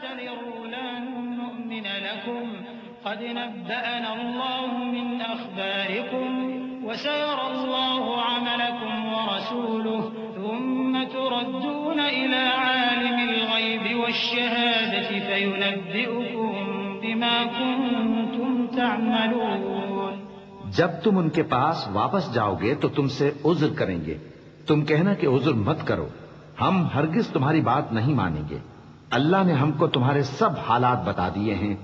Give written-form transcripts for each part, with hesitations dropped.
تعتذروا لن نؤمن لكم قد نبأنا الله من أخباركم وسيرى الله عملكم ورسوله ثم تردون إلى عالم الغيب والشهادة فينبئكم بما كنتم تعملون. جب تم ان کے پاس واپس جاؤ گے تو تم سے عذر کریں گے. تم کہنا کہ عذر مت کرو، ہم ہرگز تمہاری بات نہیں مانیں گے. اللہ نے ہم کو تمہارے سب حالات بتا دیے ہیں،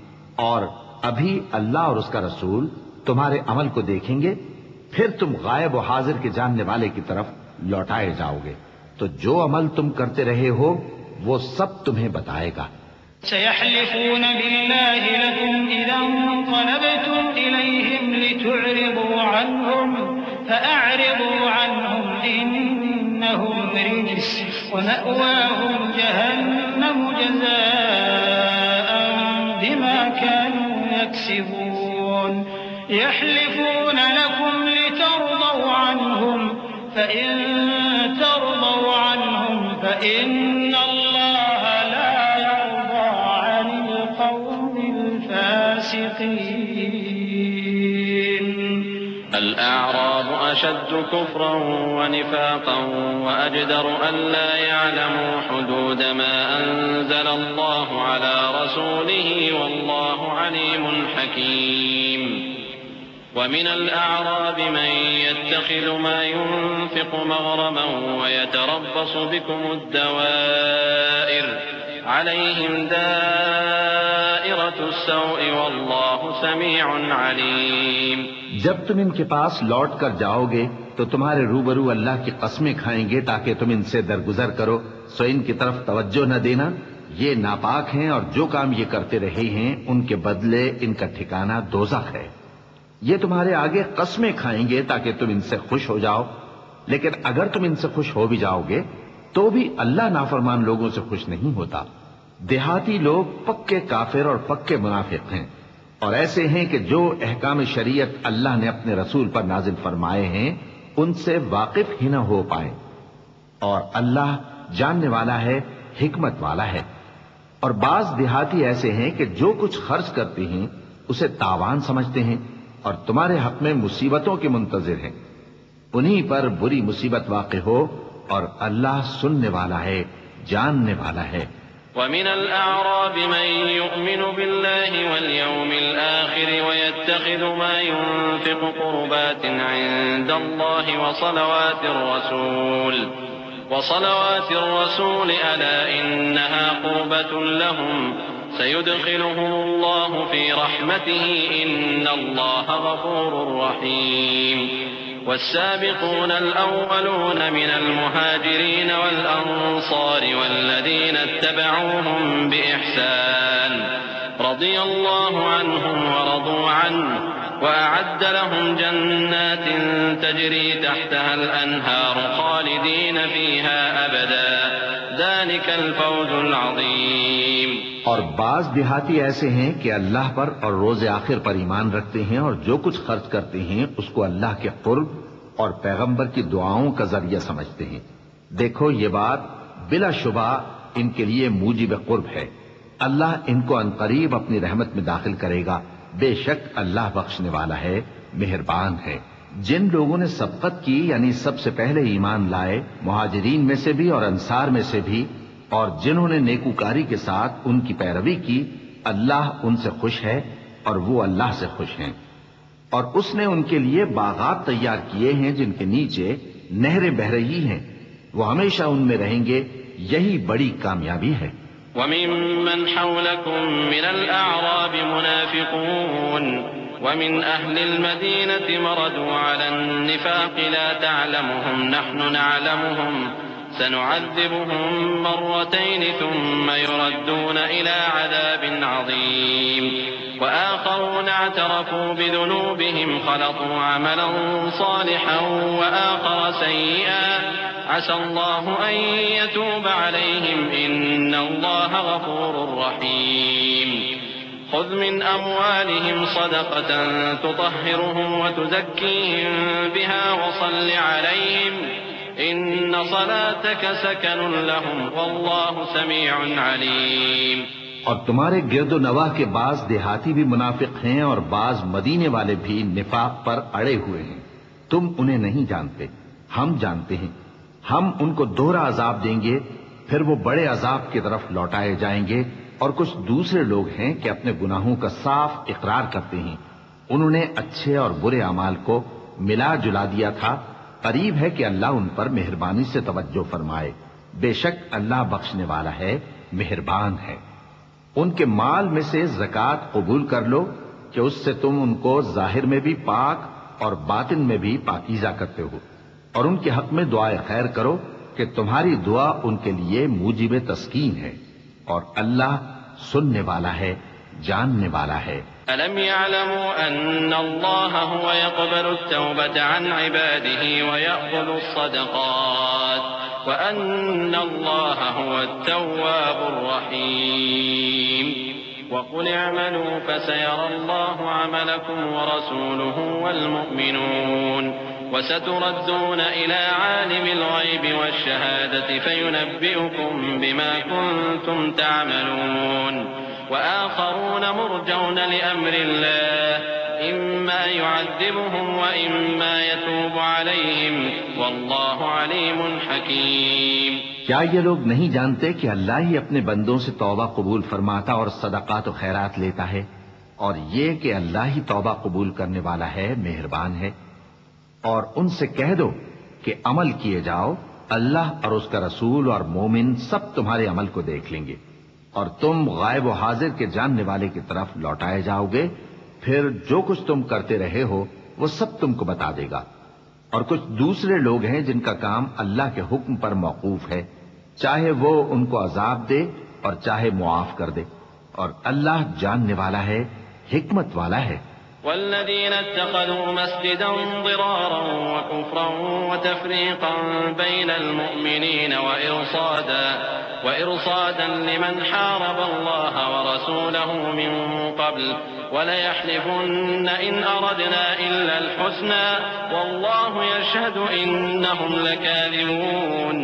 اور ابھی اللہ اور اس کا رسول تمہارے عمل کو دیکھیں گے، پھر تم غائب و حاضر کے جاننے والے کی طرف لوٹائے جاؤ گے. تو جو عمل تم کرتے رہے ہو وہ سب تمہیں بتائے گا. سيحلفون بالله لكم إذا انقلبتم إليهم لتعرضوا عنهم فأعرضوا عنهم إنهم رجس ومأواهم جهنم جزاء بما كانوا يكسبون. يحلفون لكم لترضوا عنهم فإن ترضوا عنهم فإن الله لا يرضى عن القوم الفاسقين. الأعراب أشد كفرا ونفاقا وأجدر ألا يعلموا حدود ما أنزل الله على رسوله والله عليم حكيم. ومن الأعراب من يتخذ ما ينفق مغرما ويتربص بكم الدوائر عليهم دائرة السوء والله سميع عليم. جب تم ان کے پاس لوٹ کر جاؤ گے تو تمہارے روبرو اللہ کی قسمیں کھائیں گے تاکہ تم ان سے درگزر کرو، سو ان کی طرف توجہ نہ دینا. یہ ناپاک ہیں اور جو کام یہ کرتے رہے ہیں ان کے بدلے ان کا ٹھکانہ دوزخ ہے. یہ تمہارے آگے قسمیں کھائیں گے تاکہ تم ان سے خوش ہو جاؤ، لیکن اگر تم ان سے خوش ہو بھی جاؤ گے تو بھی اللہ نافرمان لوگوں سے خوش نہیں ہوتا. دیہاتی لوگ پکے کافر اور پکے منافق ہیں، اور ایسے ہیں کہ جو احکام شریعت اللہ نے اپنے رسول پر نازل فرمائے ہیں ان سے واقف ہی نہ ہو پائیں. اور اللہ جاننے والا ہے، حکمت والا ہے. اور بعض دیہاتی ایسے ہیں کہ جو کچھ خرچ کرتے ہیں اسے تاوان سمجھتے ہیں اور تمہارے حق میں مصیبتوں کے منتظر ہیں. انہی پر بری مصیبت واقع ہو اور اللہ سننے والا ہے، جاننے والا ہے. ومن الأعراب من يؤمن بالله واليوم الآخر ويتخذ ما ينفق قربات عند الله وصلوات الرسول ألا إنها قربة لهم سيدخلهم الله في رحمته إن الله غفور رحيم. والسابقون الأولون من المهاجرين والأنصار والذين اتبعوهم بإحسان رضي الله عنهم ورضوا عنه وأعد لهم جنات تجري تحتها الأنهار خالدين فيها أبدا ذلك الفوز العظيم. اور بعض دیہاتی ایسے ہیں کہ اللہ پر اور روز آخر پر ایمان رکھتے ہیں اور جو کچھ خرچ کرتے ہیں اس کو اللہ کے قرب اور پیغمبر کی دعاؤں کا ذریعہ سمجھتے ہیں. دیکھو یہ بات بلا شبہ ان کے لیے موجب قرب ہے. اللہ ان کو عنقریب اپنی رحمت میں داخل کرے گا. بے شک اللہ بخشنے والا ہے، مہربان ہے. جن لوگوں نے سبقت کی یعنی سب سے پہلے ایمان لائے، مہاجرین میں سے بھی اور انصار میں سے بھی، اور جنہوں نے نیکوکاری کے ساتھ ان کی پیروی کی، اللہ ان سے خوش ہے اور وہ اللہ سے خوش ہیں. اور اس نے ان کے لیے باغات تیار کیے ہیں جن کے نیچے نہریں بہہ رہی ہیں، وہ ہمیشہ ان میں رہیں گے. یہی بڑی کامیابی ہے. وَمِمَّنْ حَوْلَكُمْ مِنَ الْأَعْرَابِ مُنَافِقُونَ وَمِنْ أَهْلِ الْمَدِينَةِ مَرَدُوا عَلَى النِّفَاقِ لَا تَعْلَمُهُمْ نَحْنُ نَعْلَمُهُمْ سنعذبهم مرتين ثم يردون إلى عذاب عظيم. وآخرون اعترفوا بذنوبهم خلطوا عملا صالحا وآخر سيئا عسى الله أن يتوب عليهم إن الله غفور رحيم. خذ من أموالهم صدقة تطهرهم وتزكيهم بها وصل عليهم إن صلاتك سكن لهم والله سميع عليم. اور تمہارے گرد و نواح کے بعض دیہاتی بھی منافق ہیں اور بعض مدینے والے بھی نفاق پر اڑے ہوئے ہیں. تم انہیں نہیں جانتے، ہم جانتے ہیں. ہم ان کو دوہرا عذاب دیں گے، پھر وہ بڑے عذاب کی طرف لوٹائے جائیں گے. اور کچھ دوسرے لوگ ہیں کہ اپنے گناہوں کا صاف اقرار کرتے ہیں. انہوں نے اچھے اور برے اعمال کو ملا جلا دیا تھا. قریب ہے کہ اللہ ان پر مہربانی سے توجہ فرمائے. بے شک اللہ بخشنے والا ہے، مہربان ہے. ان کے مال میں سے زکوٰۃ قبول کر لو کہ اس سے تم ان کو ظاہر میں بھی پاک اور باطن میں بھی پاکیزہ کرتے ہو. اور ان کے حق میں دعائے خیر کرو کہ تمہاری دعا ان کے لیے موجب تسکین ہے. اور اللہ سننے والا ہے، جاننے والا ہے. ألم يعلموا أن الله هو يقبل التوبة عن عباده ويأخذ الصدقات وأن الله هو التواب الرحيم وقل اعملوا فسيرى الله عملكم ورسوله والمؤمنون وستردون إلى عالم الغيب والشهادة فينبئكم بما كنتم تعملون وآخرون مرجون لأمر الله إما يعذبهم وإما يتوب عليهم والله عليم حكيم. کیا یہ لوگ نہیں جانتے کہ اللہ ہی اپنے بندوں سے توبہ قبول فرماتا اور صدقات و خیرات لیتا ہے، اور یہ کہ اللہ ہی توبہ قبول کرنے والا ہے، مہربان ہے. اور ان سے کہہ دو کہ عمل کیے جاؤ، اللہ اور اس کا رسول اور مومن سب تمہارے عمل کو دیکھ لیں گے، اور تم غائب و حاضر کے جاننے والے کی طرف لوٹائے جاؤ گے. پھر جو کچھ تم کرتے رہے ہو وہ سب تم کو بتا دے گا. اور کچھ دوسرے لوگ ہیں جن کا کام اللہ کے حکم پر موقوف ہے، چاہے وہ ان کو عذاب دے اور چاہے معاف کر دے. اور اللہ جاننے والا ہے، حکمت والا ہے. والذين اتخذوا مسجدا ضرارا وكفرا وتفريقا بين المؤمنين وإرصادا لمن حارب الله ورسوله من قبل وليحلفن إن أردنا إلا الحسنى والله يشهد إنهم لكاذبون.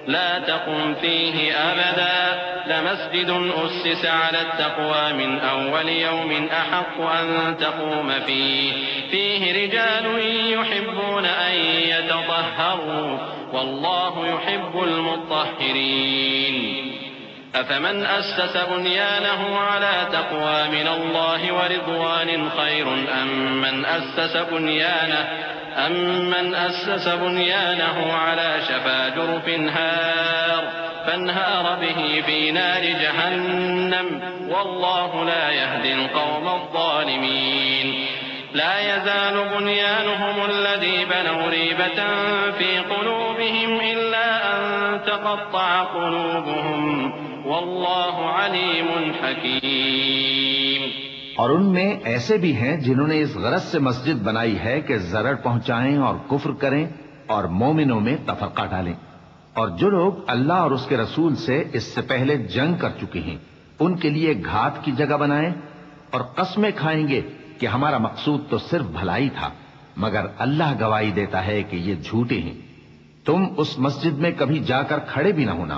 لا تقم فيه أبدا لمسجد أسس على التقوى من أول يوم أحق أن تقوم فيه رجال يحبون أن يتطهروا والله يحب المطهرين. أفمن أسس بنيانه على تقوى من الله ورضوان خير أم من أسس بنيانه على شفا جرف فانهار به في نار جهنم والله لا يهدي القوم الظالمين. لا يزال بنيانهم الذي بنوا ريبة في قلوبهم إلا أن تقطع قلوبهم والله عليم حكيم. اور ان میں ایسے بھی ہیں جنہوں نے اس غرض سے مسجد بنائی ہے کہ ضرر پہنچائیں اور کفر کریں اور مومنوں میں تفرقہ ڈالیں. اور جو لوگ اللہ اور اس کے رسول سے اس سے پہلے جنگ کر چکے ہیں ان کے لیے گھات کی جگہ بنائیں اور قسمیں کھائیں گے کہ ہمارا مقصود تو صرف بھلائی تھا، مگر اللہ گواہی دیتا ہے کہ یہ جھوٹے ہیں. تم اس مسجد میں کبھی جا کر کھڑے بھی نہ ہونا،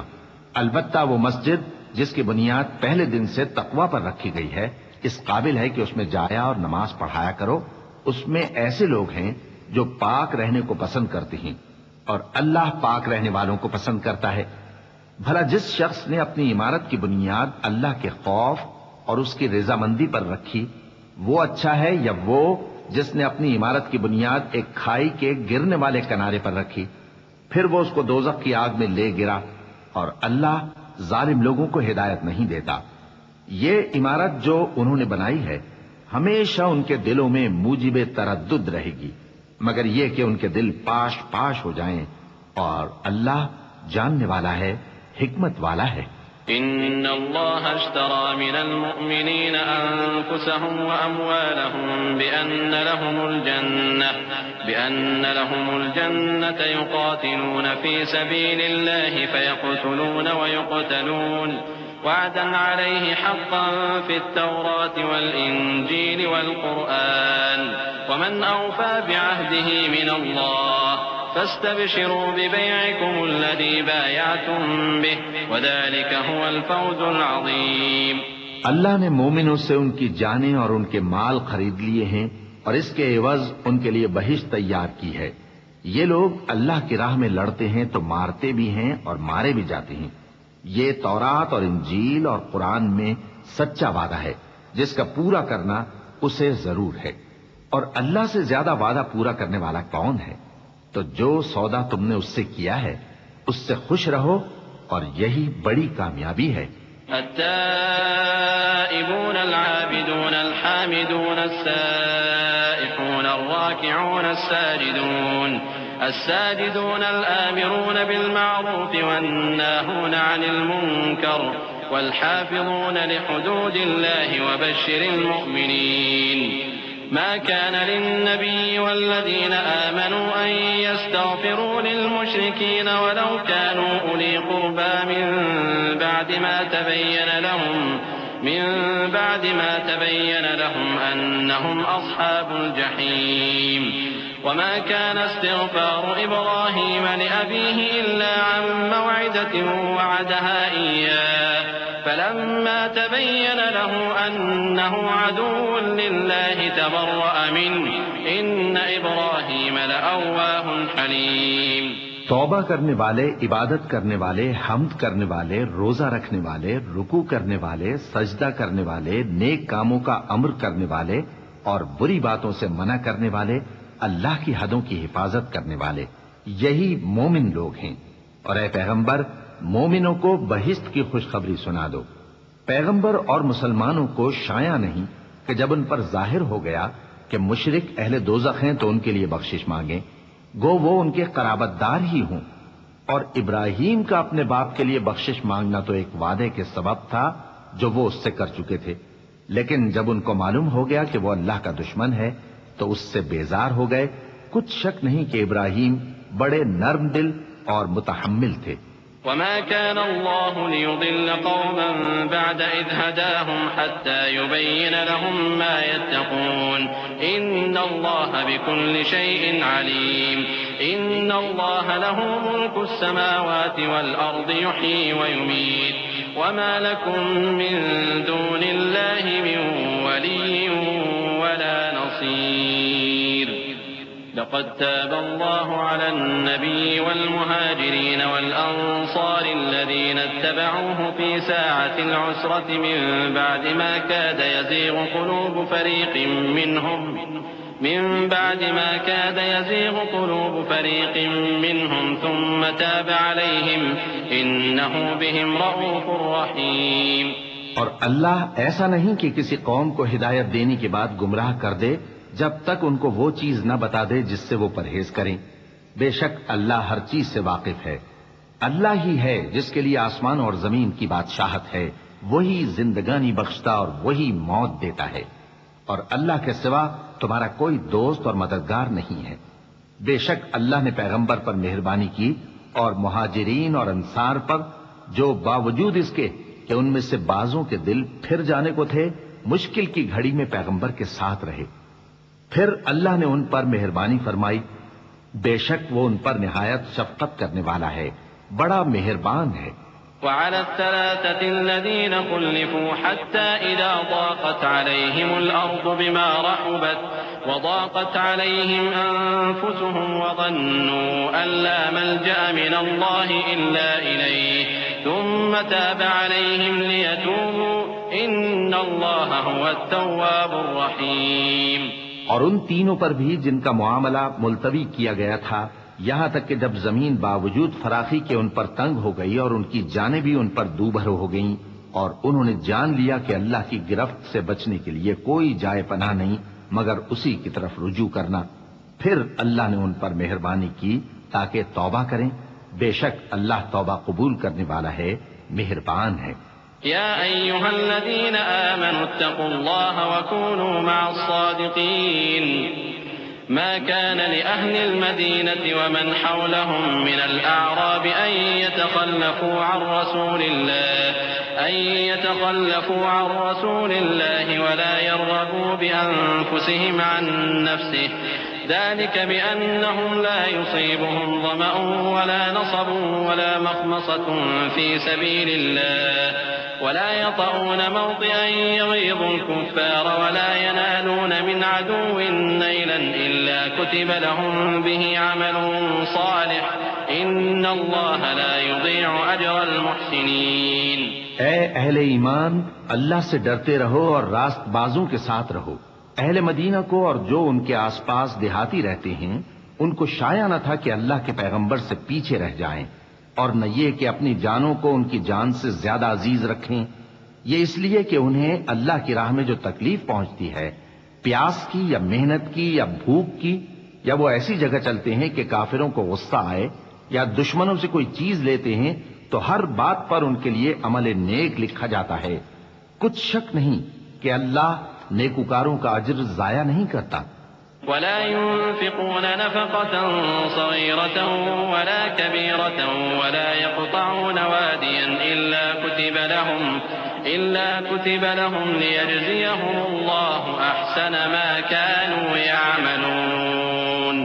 البتہ وہ مسجد جس کی بنیاد پہلے دن سے تقوی پر رکھی گئی ہے اس قابل ہے کہ اس میں جایا اور نماز پڑھایا کرو. اس میں ایسے لوگ ہیں جو پاک رہنے کو پسند کرتے ہیں اور اللہ پاک رہنے والوں کو پسند کرتا ہے. بھلا جس شخص نے اپنی عمارت کی بنیاد اللہ کے خوف اور اس کی رضامندی پر رکھی وہ اچھا ہے یا وہ جس نے اپنی عمارت کی بنیاد ایک کھائی کے گرنے والے کنارے پر رکھی پھر وہ اس کو دوزخ کی آگ میں لے گرا. اور اللہ ظالم لوگوں کو ہدایت نہیں دیتا. یہ عمارت جو انہوں نے بنائی ہے ہمیشہ ان کے دلوں میں موجب تردد رہے گی، مگر یہ کہ ان کے دل پاش پاش ہو جائیں. اور اللہ جاننے والا ہے، حکمت والا ہے. إن الله اشترى من المؤمنين أنفسهم وأموالهم بأن لهم الجنة يقاتلون في سبيل الله فيقتلون ويقتلون وعدا عليه حقا في التوراة والإنجيل والقرآن ومن أوفى بعهده من الله فاستبشروا ببيعكم الذي بايعتم به وذلك هو الفوز العظيم. اللہ نے مومنوں سے ان کی جانیں اور ان کے مال خرید لیے ہیں اور اس کے عوض ان کے لیے بہشت تیار کی ہے. یہ لوگ اللہ کی راہ میں لڑتے ہیں تو مارتے بھی ہیں اور مارے بھی جاتے ہیں. یہ تورات اور انجیل اور قرآن میں سچا وعدہ ہے جس کا پورا کرنا اسے ضرور ہے. اور اللہ سے زیادہ وعدہ پورا کرنے والا کون ہے؟ تو جو سودا تم نے اس سے کیا ہے اس سے خوش رہو اور یہی بڑی کامیابی ہے. التائبون العابدون الحامدون السائحون الراكعون الساجدون الآمرون بالمعروف والناهون عن المنكر والحافظون لحدود الله وبشر المؤمنين. ما كان للنبي والذين آمنوا أن يستغفروا للمشركين ولو كانوا أولي قربى من بعد ما تبين لهم أنهم أصحاب الجحيم. وما كان استغفار إبراهيم لأبيه إلا عن موعدة وعدها إياه فلما تبين له أنه عدو لله تبرأ منه إن إبراهيم لأواه حليم. توبہ کرنے والے، عبادت کرنے والے، حمد کرنے والے، روزہ رکھنے والے، رکوع کرنے والے، سجدہ کرنے والے، نیک کاموں کا امر کرنے والے اور بری باتوں سے منع کرنے والے، اللہ کی حدوں کی حفاظت کرنے والے، یہی مومن لوگ ہیں. اور اے پیغمبر، مومنوں کو بہشت کی خوشخبری سنا دو. پیغمبر اور مسلمانوں کو شایع نہیں کہ جب ان پر ظاہر ہو گیا کہ مشرک اہل دوزخ ہیں تو ان کے لیے بخشش مانگیں، گو وہ ان کے قرابت دار ہی ہوں. اور ابراہیم کا اپنے باپ کے لیے بخشش مانگنا تو ایک وعدے کے سبب تھا جو وہ اس سے کر چکے تھے، لیکن جب ان کو معلوم ہو گیا کہ وہ اللہ کا دشمن ہے تو اس سے بیزار ہو گئے. کچھ شک نہیں کہ ابراہیم بڑے نرم دل اور متحمل تھے. وما كان الله ليضل قوما بعد إذ هداهم حتى يبين لهم ما يتقون إن الله بكل شيء عليم. إن الله له ملك السماوات والأرض يحيي ويميت وما لكم من دون الله من ولي ولا نصير. لقد تاب الله على النبي والمهاجرين والأنصار الذين اتبعوه في ساعة العسرة من بعد ما كاد يزيغ قلوب فريق منهم ثم تاب عليهم إنه بهم رؤوف رحيم. اور اللہ ایسا نہیں کہ کسی قوم کو ہدایت دینے کے بعد گمراہ کر دے جب تک ان کو وہ چیز نہ بتا دے جس سے وہ پرہیز کریں. بے شک اللہ ہر چیز سے واقف ہے. اللہ ہی ہے جس کے لیے آسمان اور زمین کی بادشاہت ہے، وہی زندگانی بخشتا اور وہی موت دیتا ہے، اور اللہ کے سوا تمہارا کوئی دوست اور مددگار نہیں ہے. بے شک اللہ نے پیغمبر پر مہربانی کی اور مہاجرین اور انصار پر جو باوجود اس کے کہ ان میں سے بعضوں کے دل پھر جانے کو تھے مشکل کی گھڑی میں پیغمبر کے ساتھ رہے. پھر اللہ نے ان پر مہربانی فرمائی. بے شک وہ ان پر نہایت شفقت کرنے والا ہے، بڑا مہربان ہے. وعلى الثلاثة الذين خلفوا حتى إذا ضاقت عليهم الأرض بما رحبت وضاقت عليهم أنفسهم وظنوا أن لا ملجأ من الله إلا إليه ثم تاب عليهم ليتوبوا إن الله هو التواب الرحيم. اور ان تینوں پر بھی جن کا معاملہ ملتوی کیا گیا تھا، یہاں تک کہ جب زمین باوجود فراخی کے ان پر تنگ ہو گئی اور ان کی جانیں بھی ان پر دوبھر ہو گئیں اور انہوں نے جان لیا کہ اللہ کی گرفت سے بچنے کے لیے کوئی جائے پناہ نہیں مگر اسی کی طرف رجوع کرنا، پھر اللہ نے ان پر مہربانی کی تاکہ توبہ کریں. بے شک اللہ توبہ قبول کرنے والا ہے، مہربان ہے. يا أيها الذين آمنوا اتقوا الله وكونوا مع الصادقين. ما كان لأهل المدينة ومن حولهم من الأعراب أن يتخلفوا عن رسول الله ولا يرغبوا بأنفسهم عن نفسه ذلك بأنهم لا يصيبهم ظمأ ولا نصب ولا مخمصة في سبيل الله ولا يطؤون موطئا يغيظ الكفار ولا ينالون من عدو نيلا إلا كتب لهم به عمل صالح إن الله لا يضيع أجر المحسنين. اے اہل ایمان، اللہ سے ڈرتے رہو اور راست بازوں کے ساتھ رہو. اہل مدینہ کو اور جو ان کے آس پاس دیہاتی رہتے ہیں ان کو شایع نہ تھا کہ اللہ کے پیغمبر سے پیچھے رہ جائیں، اور نہ یہ کہ اپنی جانوں کو ان کی جان سے زیادہ عزیز رکھیں. یہ اس لیے کہ انہیں اللہ کی راہ میں جو تکلیف پہنچتی ہے، پیاس کی یا محنت کی یا بھوک کی، یا وہ ایسی جگہ چلتے ہیں کہ کافروں کو غصہ آئے یا دشمنوں سے کوئی چیز لیتے ہیں، تو ہر بات پر ان کے لیے عمل نیک لکھا جاتا ہے. کچھ شک نہیں کہ اللہ نیکوکاروں کا اجر ضائع نہیں کرتا. ولا ينفقون نفقة صغيرة ولا كبيرة ولا يقطعون واديا إلا كتب لهم ليجزيهم الله أحسن ما كانوا يعملون.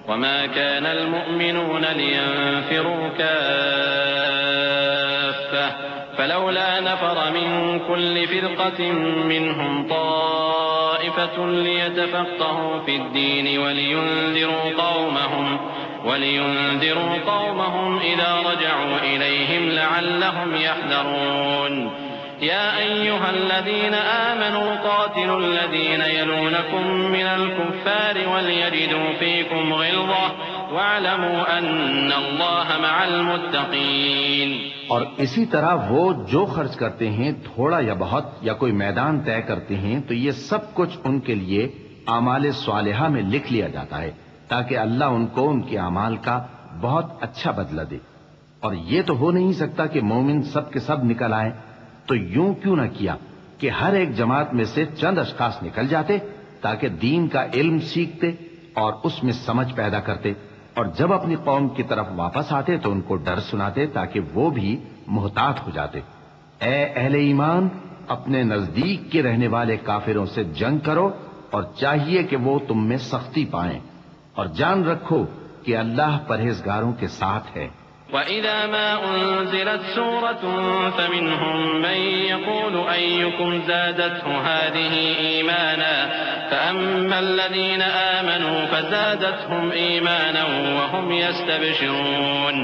وما كان المؤمنون لينفروا كافة فلولا نفر من كل فرقة منهم طائفة ليتفقهوا في الدين ولينذروا قومهم إذا رجعوا إليهم لعلهم يحذرون. يا أيها الذين آمنوا قاتلوا الذين يلونكم من الكفار وليجدوا فيكم غلظة واعلموا أن الله مع المتقين. اور اسی طرح وہ جو خرچ کرتے ہیں تھوڑا یا بہت یا کوئی میدان طے کرتے ہیں تو یہ سب کچھ ان کے لیے اعمال صالحہ میں لکھ لیا جاتا ہے تاکہ اللہ ان کو ان کے اعمال کا بہت اچھا بدلہ دے. اور یہ تو ہو نہیں سکتا کہ مومن سب کے سب نکل آئیں، تو یوں کیوں نہ کیا کہ ہر ایک جماعت میں سے چند اشخاص نکل جاتے تاکہ دین کا علم سیکھتے اور اس میں سمجھ پیدا کرتے، اور جب اپنی قوم کی طرف واپس آتے تو ان کو ڈر سناتے تاکہ وہ بھی محتاط ہو جاتے. اے اہل ایمان، اپنے نزدیک کے رہنے والے کافروں سے جنگ کرو اور چاہیے کہ وہ تم میں سختی پائیں، اور جان رکھو کہ اللہ پرہیزگاروں کے ساتھ ہے. وَإِذَا مَا أُنزِلَتْ سُورَةٌ فَمِنْهُمْ مَنْ يَقُولُ أَيُّكُمْ زَادَتْهُ هَذِهِ إِيمَانًا فَأَمَّا الَّذِينَ آمَنُوا فَزَادَتْهُمْ إِيمَانًا وَهُمْ يَسْتَبْشِرُونَ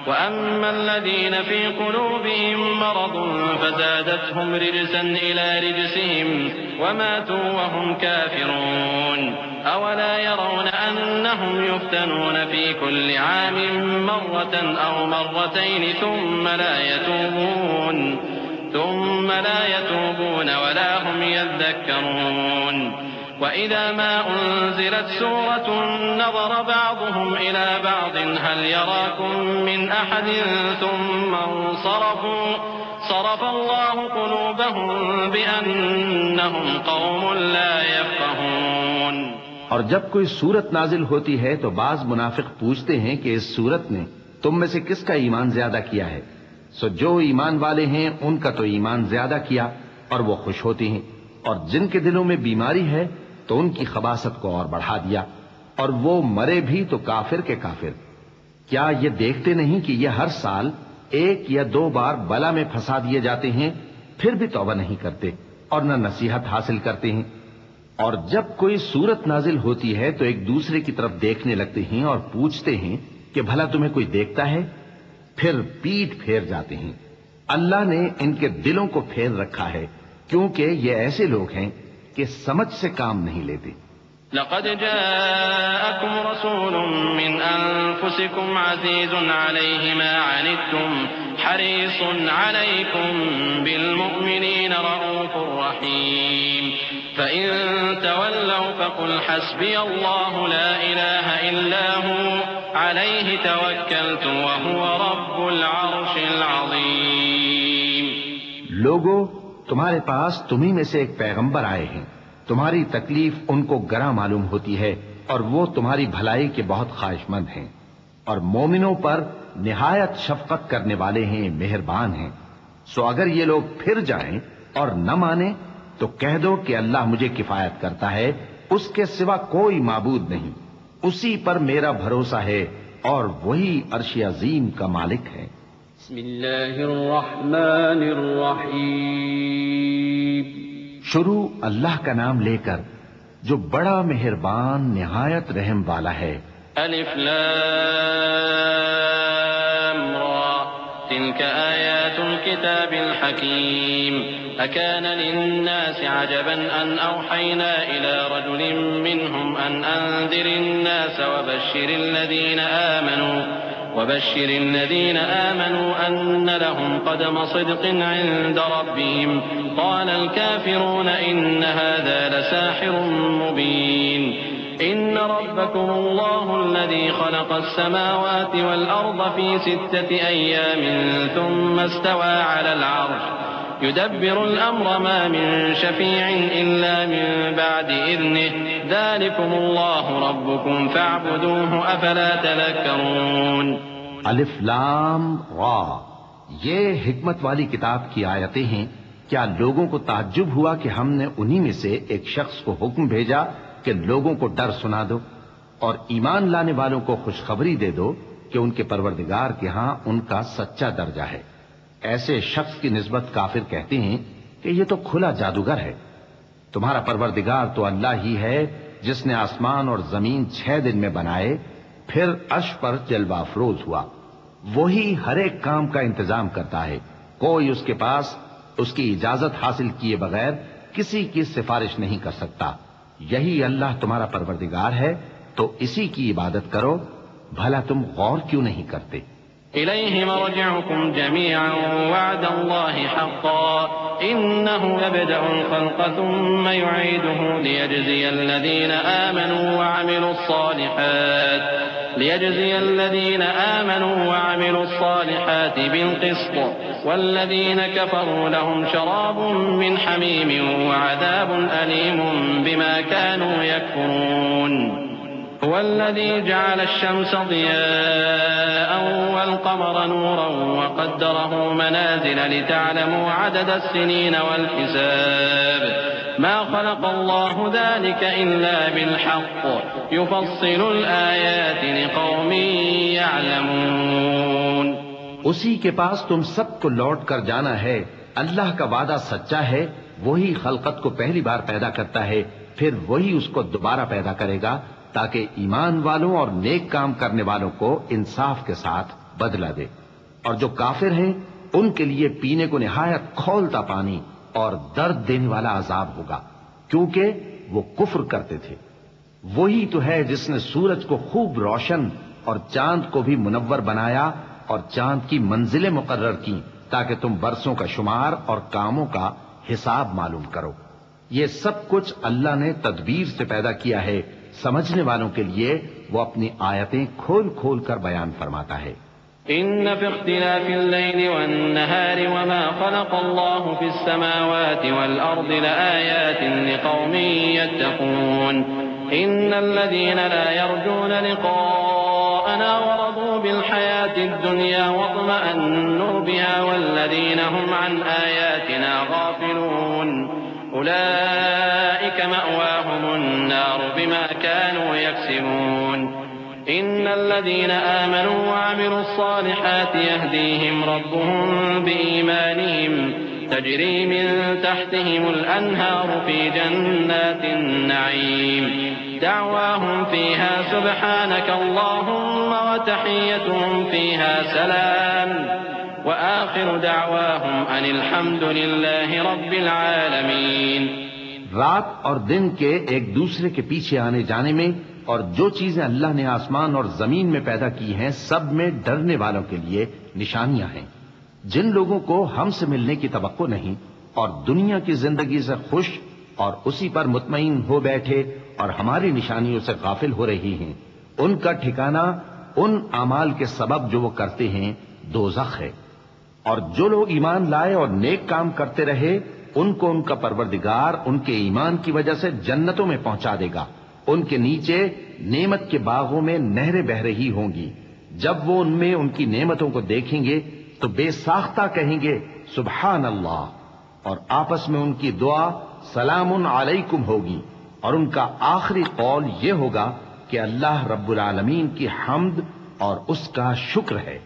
وَأَمَّا الَّذِينَ فِي قُلُوبِهِمْ مَرَضٌ فَزَادَتْهُمْ رِجْسًا إِلَى رِجْسِهِمْ وَمَاتُوا وَهُمْ كَافِرُونَ أَوَلَا يَرَوْنَ أَنَّهُمْ يُفْتَنُونَ فِي كُلِّ عَامٍ مرة أو مرتين ثم لا يتوبون ولا هم يذكرون. وإذا ما أنزلت سورة نظر بعضهم إلى بعض هل يراكم من أحد ثم انصرفوا صرف الله قلوبهم بأنهم قوم لا يفقهون. اور جب کوئی صورت نازل ہوتی ہے تو بعض منافق پوچھتے ہیں کہ اس صورت نے تم میں سے کس کا ایمان زیادہ کیا ہے؟ سو جو ایمان والے ہیں ان کا تو ایمان زیادہ کیا اور وہ خوش ہوتے ہیں، اور جن کے دلوں میں بیماری ہے تو ان کی خباثت کو اور بڑھا دیا، اور وہ مرے بھی تو کافر کے کافر. کیا یہ دیکھتے نہیں کہ یہ ہر سال ایک یا دو بار بلا میں پھنسا دیے جاتے ہیں، پھر بھی توبہ نہیں کرتے اور نہ نصیحت حاصل کرتے ہیں؟ اور جب کوئی صورت نازل ہوتی ہے تو ایک دوسرے کی طرف دیکھنے لگتے ہیں اور پوچھتے ہیں کہ بھلا تمہیں کوئی دیکھتا ہے؟ پھر پیٹ پھیر جاتے ہیں. اللہ نے ان کے دلوں کو پھیر رکھا ہے کیونکہ یہ ایسے لوگ ہیں کہ سمجھ سے کام نہیں لیتے. لقد جاءكم رسول من أنفسكم عزيز عليه ما عنتم حريص عليكم بالمؤمنين رؤوف رحيم فإن تولوا فقل حسبي الله لا إله إلا هو عليه توكلت وهو رب العرش العظيم. لوگو، تمہارے پاس تمہیں میں سے ایک پیغمبر آئے ہیں، تمہاری تکلیف ان کو گراں معلوم ہوتی ہے اور وہ تمہاری بھلائی کے بہت خواہش مند ہیں، اور مومنوں پر نہایت شفقت کرنے والے ہیں، مہربان ہیں. سو اگر یہ لوگ پھر جائیں اور نہ مانیں تو کہہ دو کہ اللہ مجھے کفایت کرتا ہے، اس کے سوا کوئی معبود نہیں، اسی پر میرا بھروسہ ہے اور وہی عرش عظیم کا مالک ہے. بسم اللہ الرحمن الرحیم شروع اللہ کا نام لے کر جو بڑا مہربان نہایت رحم والا ہے. الف لام را تلك آیات الكتاب الحکیم اکان للناس عجبا ان اوحینا الى رجل منهم ان انذر الناس وبشر الذين آمنوا أن لهم قدم صدق عند ربهم قال الكافرون إن هذا لساحر مبين إن ربكم الله الذي خلق السماوات والأرض في 6 أيام ثم استوى على العرش يدبر الأمر ما من شفيع إلا من بعد إذنه ذلكم الله ربكم فاعبدوه أفلا تذكرون. الف لام را یہ حکمت والی کتاب کی آیتیں ہیں. کیا لوگوں کو تعجب ہوا کہ ہم نے انہی میں سے ایک شخص کو حکم بھیجا کہ لوگوں کو ڈر سنا دو اور ایمان لانے والوں کو خوشخبری دے دو کہ ان کے پروردگار کے ہاں ان کا سچا درجہ ہے. ایسے شخص کی نسبت کافر کہتے ہیں کہ یہ تو کھلا جادوگر ہے. تمہارا پروردگار تو اللہ ہی ہے جس نے آسمان اور زمین 6 دن میں بنائے پھر عرش پر جلوہ افروز ہوا. وہی ہر ایک کام کا انتظام کرتا ہے. کوئی اس کے پاس اس کی اجازت حاصل کیے بغیر کسی کی سفارش نہیں کر سکتا. یہی اللہ تمہارا پروردگار ہے تو اسی کی عبادت کرو. بھلا تم غور کیوں نہیں کرتے؟ إليه مرجعكم جميعا وعد الله حقا إنه يبدأ الخلق ثم يعيده ليجزي الذين آمنوا وعملوا الصالحات بالقسط والذين كفروا لهم شراب من حميم وعذاب أليم بما كانوا يكفرون. هو الذي جعل الشمس ضياء والقمر نورا وقدره منازل لتعلموا عدد السنين والحساب ما خلق الله ذلك إلا بالحق يفصل الآيات لقوم يعلمون. اسی کے پاس تم سب کو لوٹ کر جانا ہے. اللہ کا وعدہ سچا ہے. وہی خلقت کو پہلی بار پیدا کرتا ہے پھر وہی اس کو دوبارہ پیدا کرے گا تاکہ ایمان والوں اور نیک کام کرنے والوں کو انصاف کے ساتھ بدلہ دے. اور جو کافر ہیں ان کے لیے پینے کو نہایت کھولتا پانی اور درد دینے والا عذاب ہوگا کیونکہ وہ کفر کرتے تھے. وہی تو ہے جس نے سورج کو خوب روشن اور چاند کو بھی منور بنایا اور چاند کی منزلیں مقرر کی تاکہ تم برسوں کا شمار اور کاموں کا حساب معلوم کرو. یہ سب کچھ اللہ نے تدبیر سے پیدا کیا ہے. سمجھنے والوں کے لیے وہ اپنی آیتیں کھول کھول کر بیان فرماتا ہے. إن في اختلاف الليل والنهار وما خلق الله في السماوات والأرض لآيات لقوم يتقون. إن الذين لا يرجون لقاءنا ورضوا بالحياة الدنيا واطمأنوا بها والذين هم عن آياتنا غافلون أولئك مأواهم النار بما كانوا يكسبون. إن الذين آمنوا وعملوا الصالحات يهديهم ربهم بإيمانهم تجري من تحتهم الأنهار في جنات النعيم دعواهم فيها سبحانك اللهم وتحيتهم فيها سلام وآخر دعواهم أن الحمد لله رب العالمين. رات اور دن کے ایک دوسرے کے پیچھے آنے جانے میں اور جو چیزیں اللہ نے آسمان اور زمین میں پیدا کی ہیں سب میں ڈرنے والوں کے لیے نشانیاں ہیں. جن لوگوں کو ہم سے ملنے کی توقع نہیں اور دنیا کی زندگی سے خوش اور اسی پر مطمئن ہو بیٹھے اور ہماری نشانیوں سے غافل ہو رہی ہیں ان کا ٹھکانہ ان اعمال کے سبب جو وہ کرتے ہیں دوزخ ہے. اور جو لوگ ایمان لائے اور نیک کام کرتے رہے ان کو ان کا پروردگار ان کے ایمان کی وجہ سے جنتوں میں پہنچا دے گا. ان کے نیچے نعمت کے باغوں میں نہریں بہ رہی ہوں گی. جب وہ ان میں ان کی نعمتوں کو دیکھیں گے تو بے ساختہ کہیں گے سبحان اللہ اور آپس میں ان کی دعا سلام علیکم ہوگی اور ان کا آخری قول یہ ہوگا کہ اللہ رب العالمین کی حمد اور اس کا شکر ہے.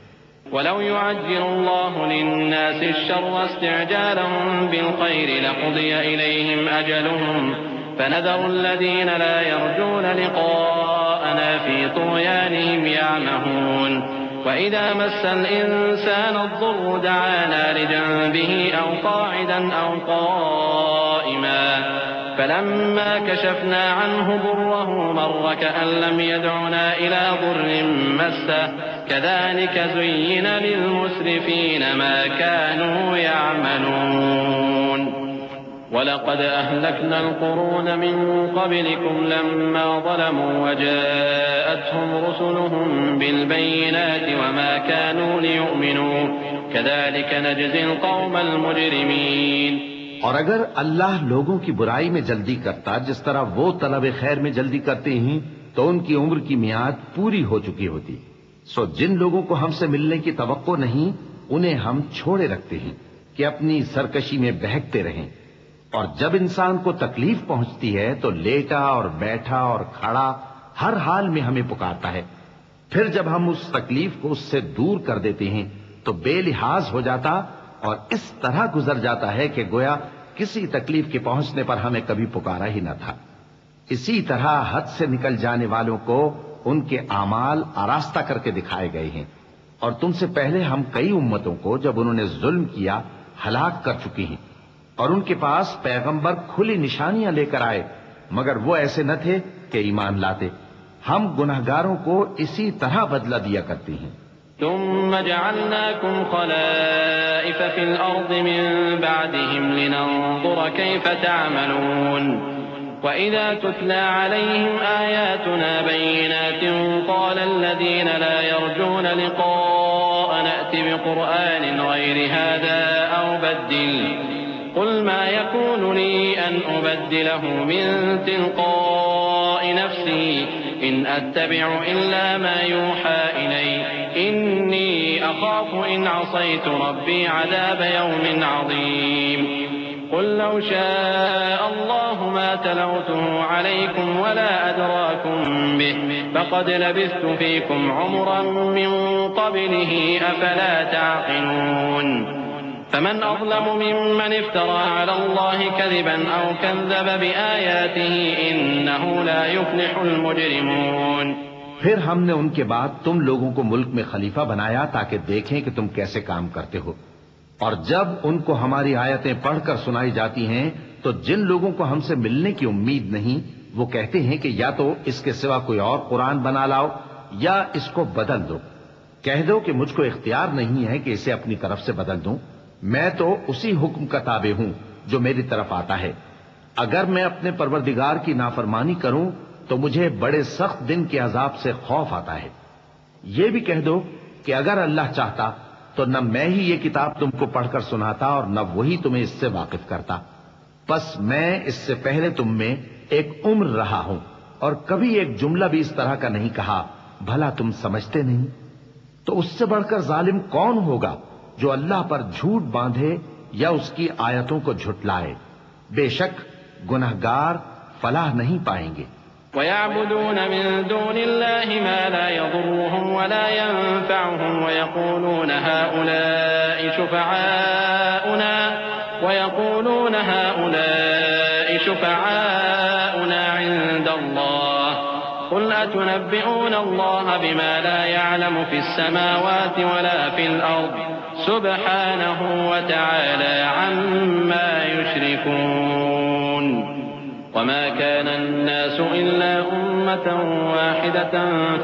ولو يعجل الله للناس الشر استعجالهم بالخير لقضي إليهم أجلهم فنذر الذين لا يرجون لقاءنا في طغيانهم يعمهون وإذا مس الإنسان الضر دعانا لجنبه أو قاعدا أو قائما فلما كشفنا عنه ضره مر كأن لم يدعنا إلى ضر مسه كذلك زين للمسرفين ما كانوا يعملون ولقد أهلكنا القرون من قبلكم لما ظلموا وجاءتهم رسلهم بالبينات وما كانوا ليؤمنوا كذلك نجزي القوم المجرمين. اور اگر اللہ لوگوں کی برائی میں جلدی کرتا جس طرح وہ طلب خیر میں جلدی کرتے ہیں تو ان کی عمر کی میعاد پوری ہو چکی ہوتی. سو جن لوگوں کو ہم سے ملنے کی توقع نہیں انہیں ہم چھوڑے رکھتے ہیں کہ اپنی سرکشی میں بہکتے رہیں. اور جب انسان کو تکلیف پہنچتی ہے تو لیٹا اور بیٹھا اور کھڑا ہر حال میں ہمیں پکارتا ہے. پھر جب ہم اس تکلیف کو اس سے دور کر دیتے ہیں تو بے لحاظ ہو جاتا اور اس طرح گزر جاتا ہے کہ گویا کسی تکلیف کے پہنچنے پر ہمیں کبھی پکارا ہی نہ تھا. اسی طرح حد سے نکل جانے والوں کو ان کے اعمال آراستہ کر کے دکھائے گئے ہیں. اور تم سے پہلے ہم کئی امتوں کو جب انہوں نے ظلم کیا ہلاک کر چکی ہیں اور ان کے پاس پیغمبر کھلی نشانیاں لے کر آئے مگر وہ ایسے نہ تھے کہ ایمان لاتے. ہم گنہگاروں کو اسی طرح بدلہ دیا کرتے ہیں. ثم جعلناكم خلائف في الأرض من بعدهم لننظر كيف تعملون وإذا تتلى عليهم آياتنا بينات قال الذين لا يرجون لقاء نأت بقرآن غير هذا أو بدل قل ما يكون لي أن أبدله من تلقاء نفسي إن أتبع إلا ما يوحى إلي إني أخاف إن عصيت ربي عذاب يوم عظيم قل لو شاء الله ما تلوته عليكم ولا أدراكم به فقد لبثت فيكم عمرا من قبله أفلا تعقلون فمن أظلم ممن افترى على الله كذبا أو كذب بآياته إنه لا يفلح المجرمون. پھر ہم نے ان کے بعد تم لوگوں کو ملک میں خلیفہ بنایا تاکہ دیکھیں کہ تم کیسے کام کرتے ہو. اور جب ان کو ہماری آیتیں پڑھ کر سنائی جاتی ہیں تو جن لوگوں کو ہم سے ملنے کی امید نہیں وہ کہتے ہیں کہ یا تو اس کے سوا کوئی اور قرآن بنا لاؤ یا اس کو بدل دو. کہہ دو کہ مجھ کو اختیار نہیں ہے کہ اسے اپنی طرف سے بدل دوں. میں تو اسی حکم کا تابع ہوں جو میری طرف آتا ہے. اگر میں اپنے پروردگار کی نافرمانی کروں تو مجھے بڑے سخت دن کے عذاب سے خوف آتا ہے. یہ بھی کہہ دو کہ اگر اللہ چاہتا تو نہ میں ہی یہ کتاب تم کو پڑھ کر سناتا اور نہ وہی تمہیں اس سے واقف کرتا. بس میں اس سے پہلے تم میں ایک عمر رہا ہوں اور کبھی ایک جملہ بھی اس طرح کا نہیں کہا. بھلا تم سمجھتے نہیں؟ تو اس سے بڑھ کر ظالم کون ہوگا جو اللہ پر جھوٹ باندھے یا اس کی آیتوں کو جھٹلائے. بے شک گنہگار فلاح نہیں پائیں گے. ويعبدون من دون الله ما لا يضرهم ولا ينفعهم ويقولون هؤلاء شفعاؤنا عند الله قل أتنبئون الله بما لا يعلم في السماوات ولا في الأرض سبحانه وتعالى عما يشركون. وما كان الناس إلا أمة واحدة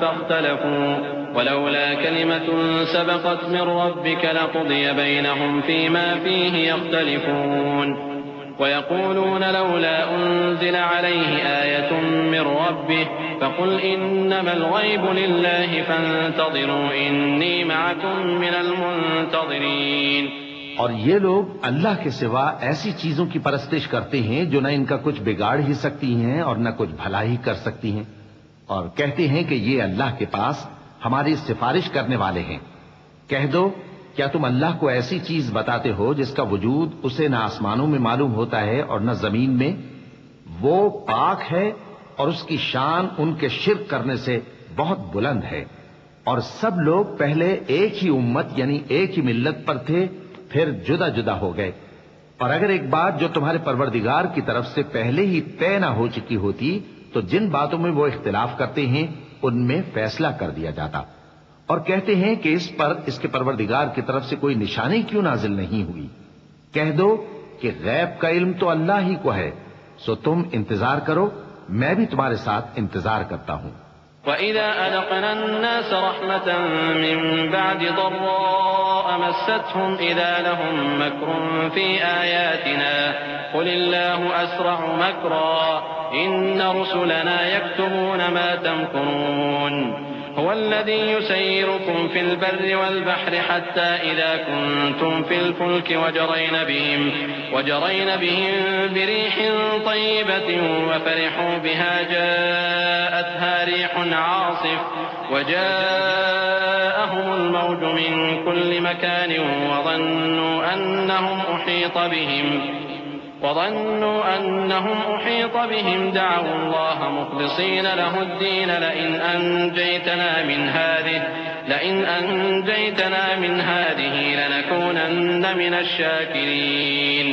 فاختلفوا ولولا كلمة سبقت من ربك لقضي بينهم فيما فيه يختلفون. ويقولون لولا أنزل عليه آية من ربه فقل إنما الغيب لله فانتظروا إني معكم من المنتظرين. اور یہ لوگ اللہ کے سوا ایسی چیزوں کی پرستش کرتے ہیں جو نہ ان کا کچھ بگاڑ ہی سکتی ہیں اور نہ کچھ بھلا ہی کر سکتی ہیں اور کہتے ہیں کہ یہ اللہ کے پاس ہماری سفارش کرنے والے ہیں. کہہ دو کیا تم اللہ کو ایسی چیز بتاتے ہو جس کا وجود اسے نہ آسمانوں میں معلوم ہوتا ہے اور نہ زمین میں؟ وہ پاک ہے اور اس کی شان ان کے شرک کرنے سے بہت بلند ہے. اور سب لوگ پہلے ایک ہی امت یعنی ایک ہی ملت پر تھے، پھر جدا جدا ہو گئے۔ اور اگر ایک بات جو تمہارے پروردگار کی طرف سے پہلے ہی طے نہ ہو چکی ہوتی تو جن باتوں میں وہ اختلاف کرتے ہیں ان میں فیصلہ کر دیا جاتا۔ اور کہتے ہیں کہ اس پر اس کے پروردگار کی طرف سے کوئی نشانی کیوں نازل نہیں ہوئی؟ کہہ دو کہ غیب کا علم تو اللہ ہی کو ہے، سو تم انتظار کرو، میں بھی تمہارے ساتھ انتظار کرتا ہوں۔ وَإِذَا أَذَقْنَا النَّاسَ رَحْمَةً مِّن بَعْدِ ضَرَّاءَ مَسَّتْهُمْ إِذَا لَهُم مَّكْرٌ فِي آيَاتِنَا قُلِ اللَّهُ أَسْرَعُ مَكْرًا إِنَّ رُسُلَنَا يَكْتُبُونَ مَا تَمْكُرُونَ هو الذي يسيركم في البر والبحر حتى إذا كنتم في الفلك وجرين بهم بريح طيبة وفرحوا بها جاءتها ريح عاصف وجاءهم الموج من كل مكان وظنوا أنهم أحيط بهم دعوا الله مخلصين له الدين لئن أنجيتنا من هذه لنكونن من الشاكرين۔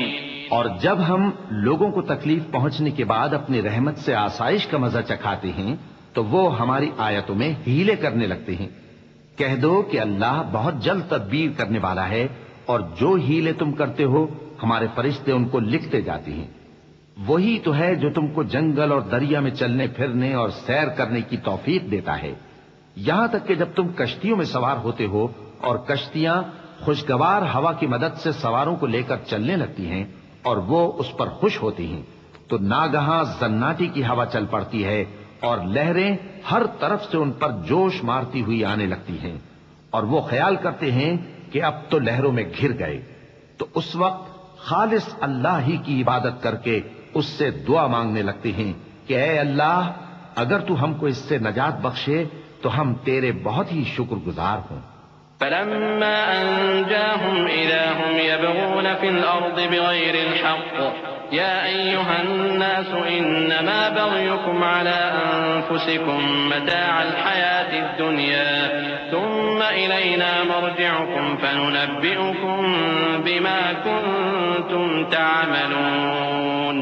اور جب ہم لوگوں کو تکلیف پہنچنے کے بعد اپنی رحمت سے آسائش کا مزہ چکھاتے ہیں تو وہ ہماری آیتوں میں ہیلے کرنے لگتے ہیں۔ کہہ دو کہ اللہ بہت جلد تدبیر کرنے والا ہے، اور جو ہیلے تم کرتے ہو ہمارے فرشتے ان کو لکھتے جاتے ہیں۔ وہی تو ہے جو تم کو جنگل اور دریا میں چلنے پھرنے اور سیر کرنے کی توفیق دیتا ہے، یہاں تک کہ جب تم کشتیوں میں سوار ہوتے ہو اور کشتیاں خوشگوار ہوا کی مدد سے سواروں کو لے کر چلنے لگتی ہیں اور وہ اس پر خوش ہوتے ہیں، تو ناگہاں زناٹی کی ہوا چل پڑتی ہے اور لہریں ہر طرف سے ان پر جوش مارتی ہوئی آنے لگتی ہیں، اور وہ خیال کرتے ہیں کہ اب تو لہروں میں گھر گئے۔ تو اس وقت خالص اللہ ہی کی عبادت کر کے اس سے دعا مانگنے لگتے ہیں کہ اے اللہ، اگر تو ہم کو اس سے نجات بخشے تو ہم تیرے بہت ہی شکر گزار ہوں۔ فَلَمَّا أَنْجَاهُمْ إِذَا هُمْ يَبْغُونَ فِي الْأَرْضِ بِغَيْرِ الْحَقِّ يَا أَيُّهَا النَّاسُ إِنَّمَا بَغْيُكُمْ عَلَىٰ أَنفُسِكُمْ مَتَاعَ الْحَيَاةِ الدُّنْيَا ثُمَّ إِلَيْنَا مَرْجِعُكُمْ فَنُنَبِّئُكُم بِمَا كُنتُمْ تَعْمَلُونَ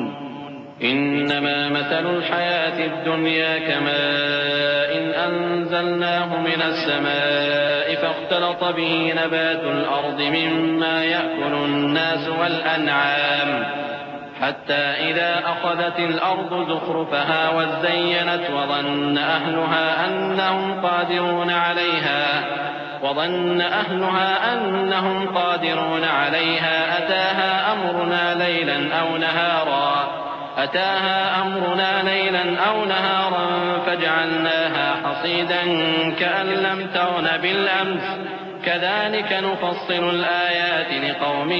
إنما مثل الحياة الدنيا كماء أنزلناه من السماء فاختلط به نبات الأرض مما يأكل الناس والأنعام حتى إذا أخذت الأرض زخرفها وزينت وظن أهلها أنهم قادرون عليها أتاها أمرنا ليلا أو نهارا فجعلناها حصيدا كأن لم تغن بالأمس كذلك نفصل الآيات لقوم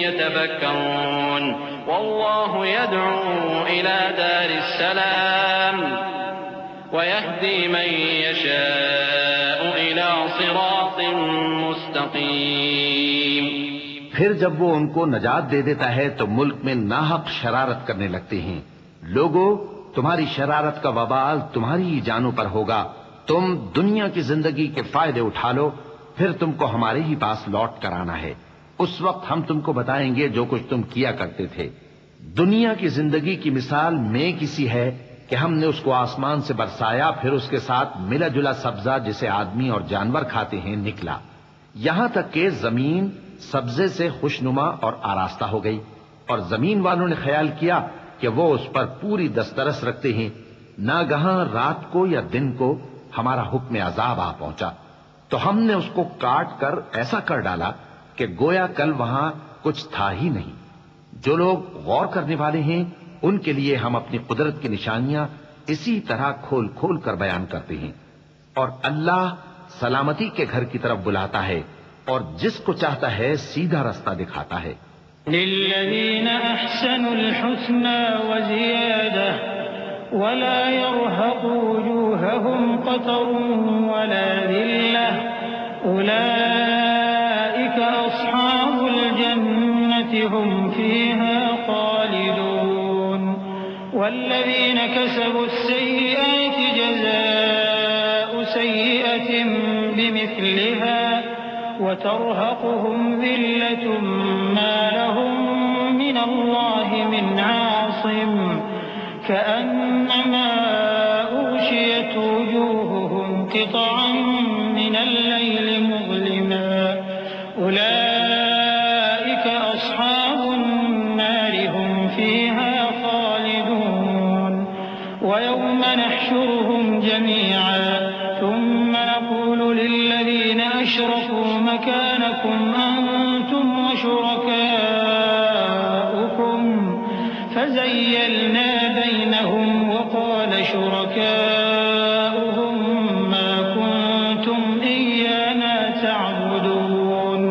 يتفكرون والله يدعو إلى دار السلام ويهدي من يشاء إلى صراط مستقيم۔ پھر جب وہ ان کو نجات دے دیتا ہے تو ملک میں ناحق شرارت کرنے لگتے ہیں۔ لوگو، تمہاری شرارت کا وبال تمہاری ہی جانوں پر ہوگا۔ تم دنیا کی زندگی کے فائدے اٹھا لو، پھر تم کو ہمارے ہی پاس لوٹ کر آنا ہے۔ اس وقت ہم تم کو بتائیں گے جو کچھ تم کیا کرتے تھے۔ دنیا کی زندگی کی مثال میں کسی ہے کہ ہم نے اس کو آسمان سے برسایا، پھر اس کے ساتھ ملا جلا سبزہ جسے آدمی اور جانور کھاتے ہیں نکلا، یہاں تک کہ زمین سبزے سے خوشنما اور آراستہ ہو گئی، اور زمین والوں نے خیال کیا کہ وہ اس پر پوری دسترس رکھتے ہیں۔ ناگہاں رات کو یا دن کو ہمارا حکم عذاب آ پہنچا تو ہم نے اس کو کاٹ کر ایسا کر ڈالا کہ گویا کل وہاں کچھ تھا ہی نہیں۔ جو لوگ غور کرنے والے ہیں ان کے لیے ہم اپنی قدرت کی نشانیاں اسی طرح کھول کھول کر بیان کرتے ہیں۔ اور اللہ سلامتی کے گھر کی طرف بلاتا ہے اور جس کو چاہتا ہے سیدھا رستہ دکھاتا ہے۔ للذین احسنوا الحسنى وزیادہ ولا يرهق وجوههم قتر ولا ذلة اولئک اصحاب الجنة هم فيها خالدون والذین كسبوا السیئات جزاء سیئة وترهقهم ذلة ما لهم من الله من عاصم كأنما أغشيت وجوههم قطعا من الليل مظلما أولئك أصحاب النار هم فيها خالدون ويوم نحشرهم جميعا ثم نقول للذين أشركوا مكانكم أنتم وشركاؤكم فزيلنا بينهم وقال شركاؤهم ما كنتم إيانا تعبدون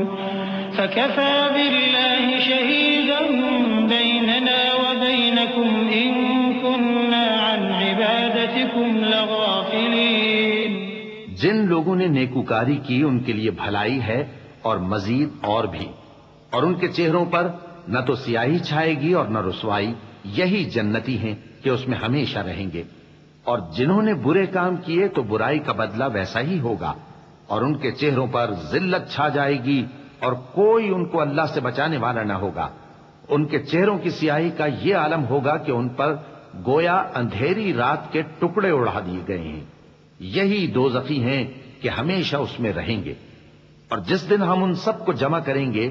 فكفى بالله شهيدا بيننا وبينكم إن كنا عن عبادتكم لغافلين. جن لوگوں نے نیکوکاری کی ان کے لیے بھلائی ہے اور مزید اور بھی، اور ان کے چہروں پر نہ تو سیاہی چھائے گی اور نہ رسوائی. یہی جنتی ہیں کہ اس میں ہمیشہ رہیں گے. اور جنہوں نے برے کام کیے تو برائی کا بدلہ ویسا ہی ہوگا، اور ان کے چہروں پر ذلت چھا جائے گی اور کوئی ان کو اللہ سے بچانے والا نہ ہوگا. ان کے چہروں کی سیاہی کا یہ عالم ہوگا کہ ان پر گویا اندھیری رات کے ٹکڑے اڑا دیے گئے ہیں. یہی دوزخی ہیں کہ ہمیشہ اس میں رہیں گے. اور جس دن ہم ان سب کو جمع کریں گے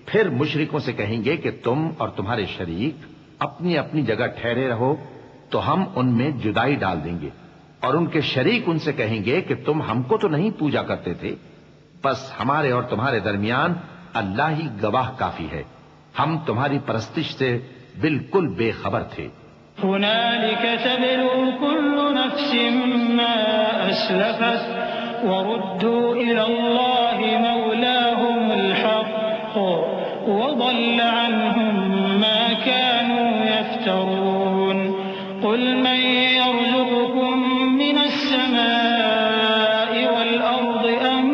پھر مشرکوں سے کہیں گے کہ تم اور تمہارے شریک اپنی اپنی جگہ ٹھہرے رہو تو ہم ان میں جدائی ڈال دیں گے. اور ان کے شریک ان سے کہیں گے کہ تم ہم کو تو نہیں پوجا کرتے تھے، بس ہمارے اور تمہارے درمیان اللہ ہی گواہ کافی ہے، ہم تمہاری پرستش سے بالکل بے خبر تھے. هنالك تبلو كل نفس ما أسلفت وردوا إلى الله مولاهم الحق وضل عنهم ما كانوا يفترون. قل من يرزقكم من السماء والأرض أم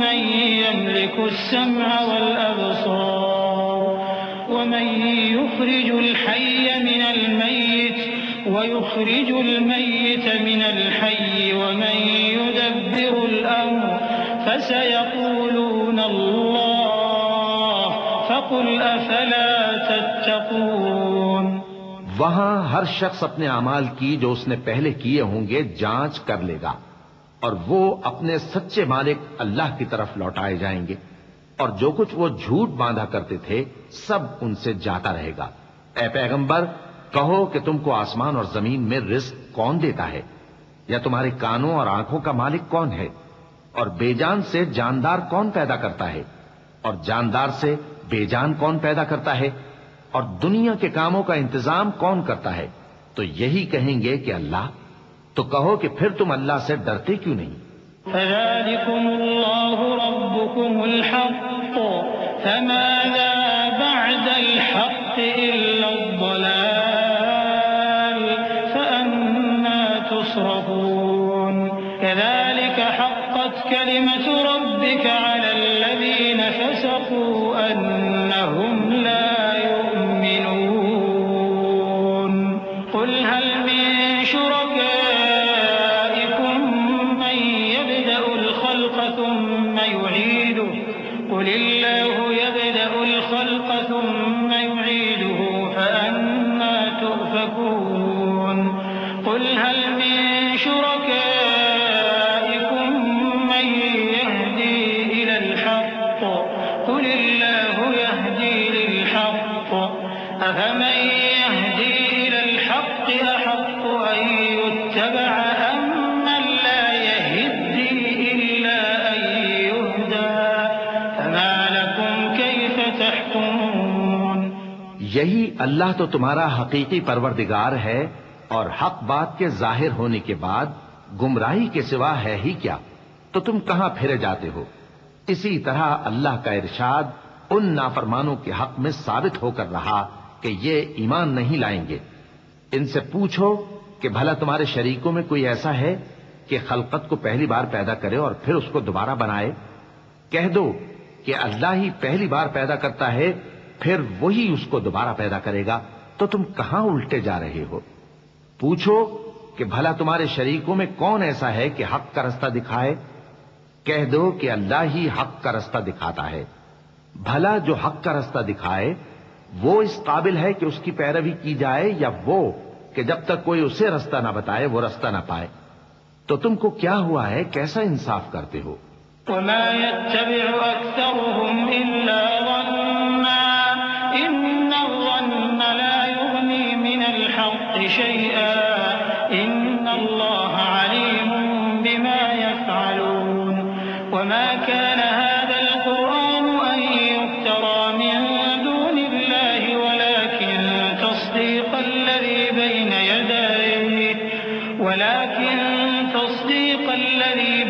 من يملك السمع والأبصار ومن يخرج الحي من الميت ويخرج الميت من الحي ومن يدبر الأمر فسيقولون الله فقل أفلا تتقون. وہاں ہر شخص اپنے اعمال کی جو اس نے پہلے کیے ہوں گے جانچ کر لے گا، اور وہ اپنے سچے مالک اللہ کی طرف لوٹائے جائیں گے، اور جو کچھ وہ جھوٹ باندھا کرتے تھے سب ان سے جاتا رہے گا. اے پیغمبر کہو کہ تم کو آسمان اور زمین میں رزق کون دیتا ہے، یا تمہارے کانوں اور آنکھوں کا مالک کون ہے، اور بے جان سے جاندار کون پیدا کرتا ہے، اور جاندار سے بے جان کون پیدا کرتا ہے، اور دنیا کے کاموں کا انتظام کون کرتا ہے. تو یہی کہیں گے کہ اللہ. تو کہو کہ پھر تم اللہ سے ڈرتے کیوں نہیں؟ فذلكم الله ربكم الحق فماذا بعد الحق إلا الضلال فأنا تصرفون. كذلك حقت كلمة ربك على الذين فسقوا أنهم لا يؤمنون. قل هل من شركائكم من يبدأ الخلق ثم يعيده قل الله يبدأ الخلق ثم يعيده فأنا تؤفكون. قل هل من شركائكم من يهدي إلى الحق قل الله يهدي للحق أفمن يهدي إلى الحق أحق أن يتبع أم من لا يهدي إلا أن يهدى فما لكم كيف تحكمون. یہی اللہ تو تمہارا حقیقی پروردگار ہے، اور حق بات کے ظاہر ہونے کے بعد گمراہی کے سوا ہے ہی کیا، تو تم کہاں پھرے جاتے ہو. اسی طرح اللہ کا ارشاد ان نافرمانوں کے حق میں ثابت ہو کر رہا کہ یہ ایمان نہیں لائیں گے. ان سے پوچھو کہ بھلا تمہارے شریکوں میں کوئی ایسا ہے کہ خلقت کو پہلی بار پیدا کرے اور پھر اس کو دوبارہ بنائے؟ کہہ دو کہ اللہ ہی پہلی بار پیدا کرتا ہے پھر وہی اس کو دوبارہ پیدا کرے گا. تو تم کہاں الٹے جا رہے ہو؟ پوچھو کہ بھلا تمہارے شریکوں میں کون ایسا ہے کہ حق کا رستہ دکھائے؟ کہہ دو کہ اللہ ہی حق کا رستہ دکھاتا ہے، بھلا جو حق کا رستہ دکھائے وہ اس قابل ہے کہ اس کی پیروی کی جائے، یا وہ کہ جب تک کوئی اسے رستہ نہ بتائے وہ رستہ نہ پائے؟ تو تم کو کیا ہوا ہے، کیسا انصاف کرتے ہو؟ وما يتبع أكثرهم إلا ظنا إن الظن لا يغني من الحق شيئا إن الله عليم بما يفعلون وما كان هذا القرآن أن يفترى من دون الله ولكن تصديق الذي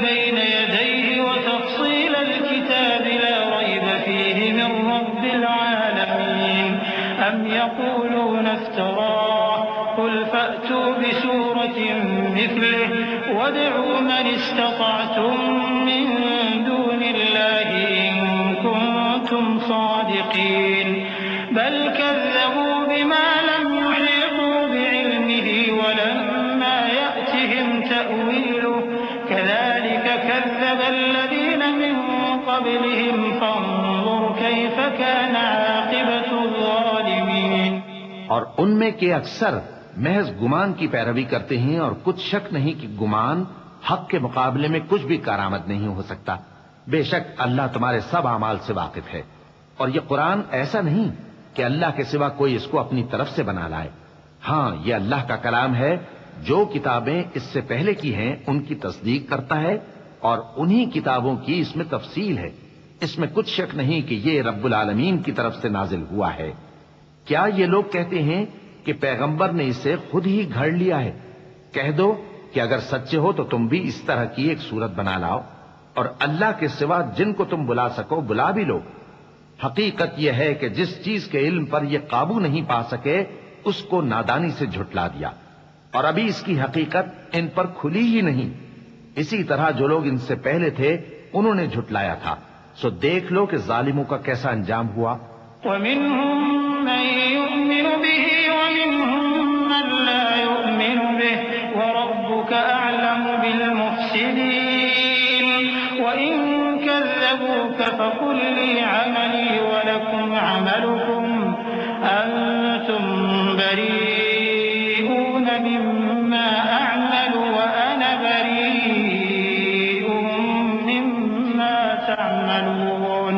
بين يديه وتفصيل الكتاب لا ريب فيه من رب العالمين أم يقولون افتراه قل فأتوا بسورة مثله وادعوا من استطعتم من دون الله إن كنتم صادقين بل كذبوا بما لم يحيطوا بعلمه ولما يأتهم تأويله كذلك كذب الذين من قبلهم فانظر كيف كان عاقبة الظالمين۔ اور ان میں کے اکثر محض گمان کی پیروی کرتے ہیں، اور کچھ شک نہیں کہ گمان حق کے مقابلے میں کچھ بھی کارآمد نہیں ہو سکتا۔ بے شک اللہ تمہارے سب اعمال سے واقف ہے، اور یہ قرآن ایسا نہیں کہ اللہ کے سوا کوئی اس کو اپنی طرف سے بنا لائے۔ ہاں، یہ اللہ کا کلام ہے، جو کتابیں اس سے پہلے کی ہیں ان کی تصدیق کرتا ہے، اور انہی کتابوں کی اس میں تفصیل ہے۔ اس میں کچھ شک نہیں کہ یہ رب العالمین کی طرف سے نازل ہوا ہے۔ کیا یہ لوگ کہتے ہیں کہ پیغمبر نے اسے خود ہی گھڑ لیا ہے؟ کہہ دو کہ اگر سچے ہو تو تم بھی اس طرح کی ایک صورت بنا لاؤ، اور اللہ کے سوا جن کو تم بلا سکو بلا بھی لو۔ حقیقت یہ ہے کہ جس چیز کے علم پر یہ قابو نہیں پا سکے اس کو نادانی سے جھٹلا دیا، اور ابھی اس کی حقیقت ان پر کھلی ہی نہیں۔ اسی طرح جو لوگ ان سے پہلے تھے انہوں نے جھٹلایا تھا، سو دیکھ لو کہ ظالموں کا کیسا انجام ہوا۔ ومنهم من يؤمن به ومنهم من لا يؤمن به وربك أعلم بالمفسدين وإن كذبوك فقل لي عملي ولكم عملكم أنتم بريئون مما أعمل وأنا بريء مما تعملون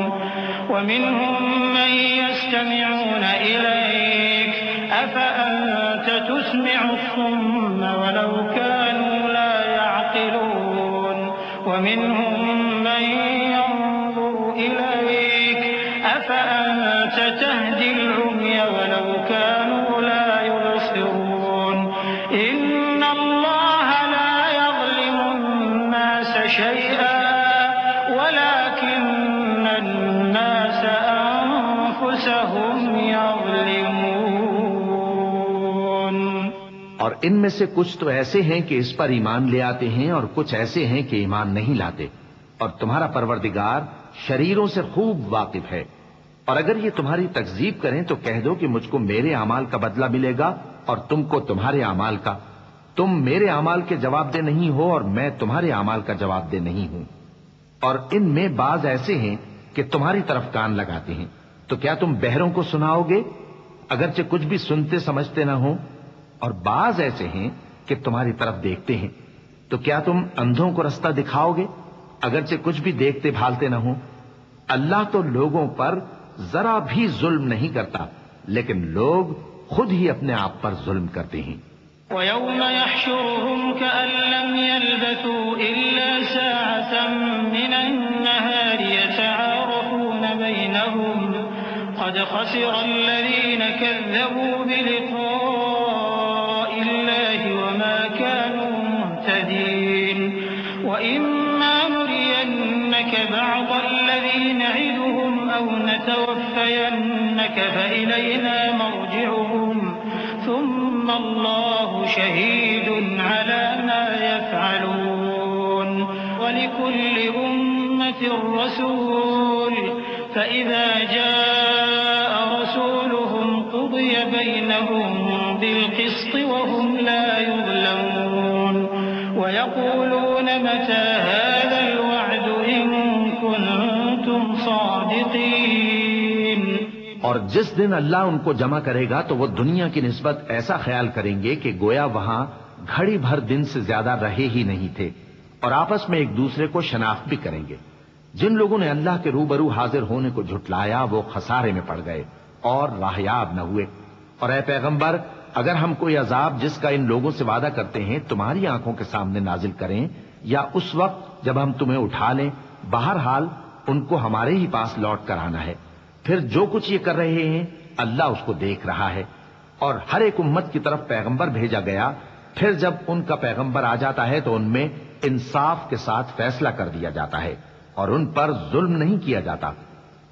ومنهم من يستمعون إليك أفأنت تسمع الصم ولو كانوا لا يعقلون ومنهم من ينظر إليك أفأنت تهدي العمي ولو كانوا لا يبصرون إن الله لا يظلم الناس شيئا ولكن الناس أنفسهم يظلمون۔ اور ان میں سے کچھ تو ایسے ہیں کہ اس پر ایمان لے آتے ہیں، اور کچھ ایسے ہیں کہ ایمان نہیں لاتے، اور تمہارا پروردگار شریروں سے خوب واقف ہے۔ اور اگر یہ تمہاری تکذیب کریں تو کہہ دو کہ مجھ کو میرے اعمال کا بدلہ ملے گا اور تم کو تمہارے اعمال کا۔ تم میرے اعمال کے جواب دہ نہیں ہو اور میں تمہارے اعمال کا جواب دہ نہیں ہوں۔ اور ان میں بعض ایسے ہیں کہ تمہاری طرف کان لگاتے ہیں، تو کیا تم بہروں کو سناؤ گے اگرچہ کچھ بھی سنتے سمجھتے نہ ہوں؟ اور بعض ایسے ہیں کہ تمہاری طرف دیکھتے ہیں، تو کیا تم اندھوں کو رستہ دکھاؤ گے اگرچہ کچھ بھی دیکھتے بھالتے نہ ہوں؟ اللہ تو لوگوں پر ذرا بھی ظلم نہیں کرتا، لیکن لوگ خود ہی اپنے آپ پر ظلم کرتے ہیں۔ وَيَوْمَ يَحْشُرُهُمْ كَأَن لَّمْ يَلْبَثُوا إِلَّا سَاعَةً مِّنَ النَّهَارِ يَتَعَارَفُونَ بَيْنَهُمْ قَدْ خَسِرَ الَّذِينَ كَذَّبُوا بِلِقَاءِ اللَّهِ وَمَا كَانُوا مُهْتَدِينَ وَإِمَّا نُرِيَنَّكَ بَعْضَ الَّذِي نَعِدُهُمْ أَوْ نَتَوَفَّيَنَّكَ فَإِلَيْنَا مَرْجِعُهُمْ ثم الله شهيد على ما يفعلون ولكل أمة رسول فإذا جاء رسولهم قضي بينهم بالقسط وهم لا يظلمون ويقولون متى هذا الوعد إن اور جس دن اللہ ان کو جمع کرے گا تو وہ دنیا کی نسبت ایسا خیال کریں گے کہ گویا وہاں گھڑی بھر دن سے زیادہ رہے ہی نہیں تھے، اور آپس میں ایک دوسرے کو شناخت بھی کریں گے۔ جن لوگوں نے اللہ کے روبرو حاضر ہونے کو جھٹلایا وہ خسارے میں پڑ گئے اور راہیاب نہ ہوئے۔ اور اے پیغمبر، اگر ہم کوئی عذاب جس کا ان لوگوں سے وعدہ کرتے ہیں تمہاری آنکھوں کے سامنے نازل کریں یا اس وقت جب ہم تمہیں اٹھا لیں، بہرحال ان کو ہمارے ہی پاس لوٹ کر آنا ہے۔ پھر جو کچھ یہ کر رہے ہیں اللہ اس کو دیکھ رہا ہے۔ اور ہر ایک امت کی طرف پیغمبر بھیجا گیا، پھر جب ان کا پیغمبر آ جاتا ہے تو ان میں انصاف کے ساتھ فیصلہ کر دیا جاتا ہے اور ان پر ظلم نہیں کیا جاتا۔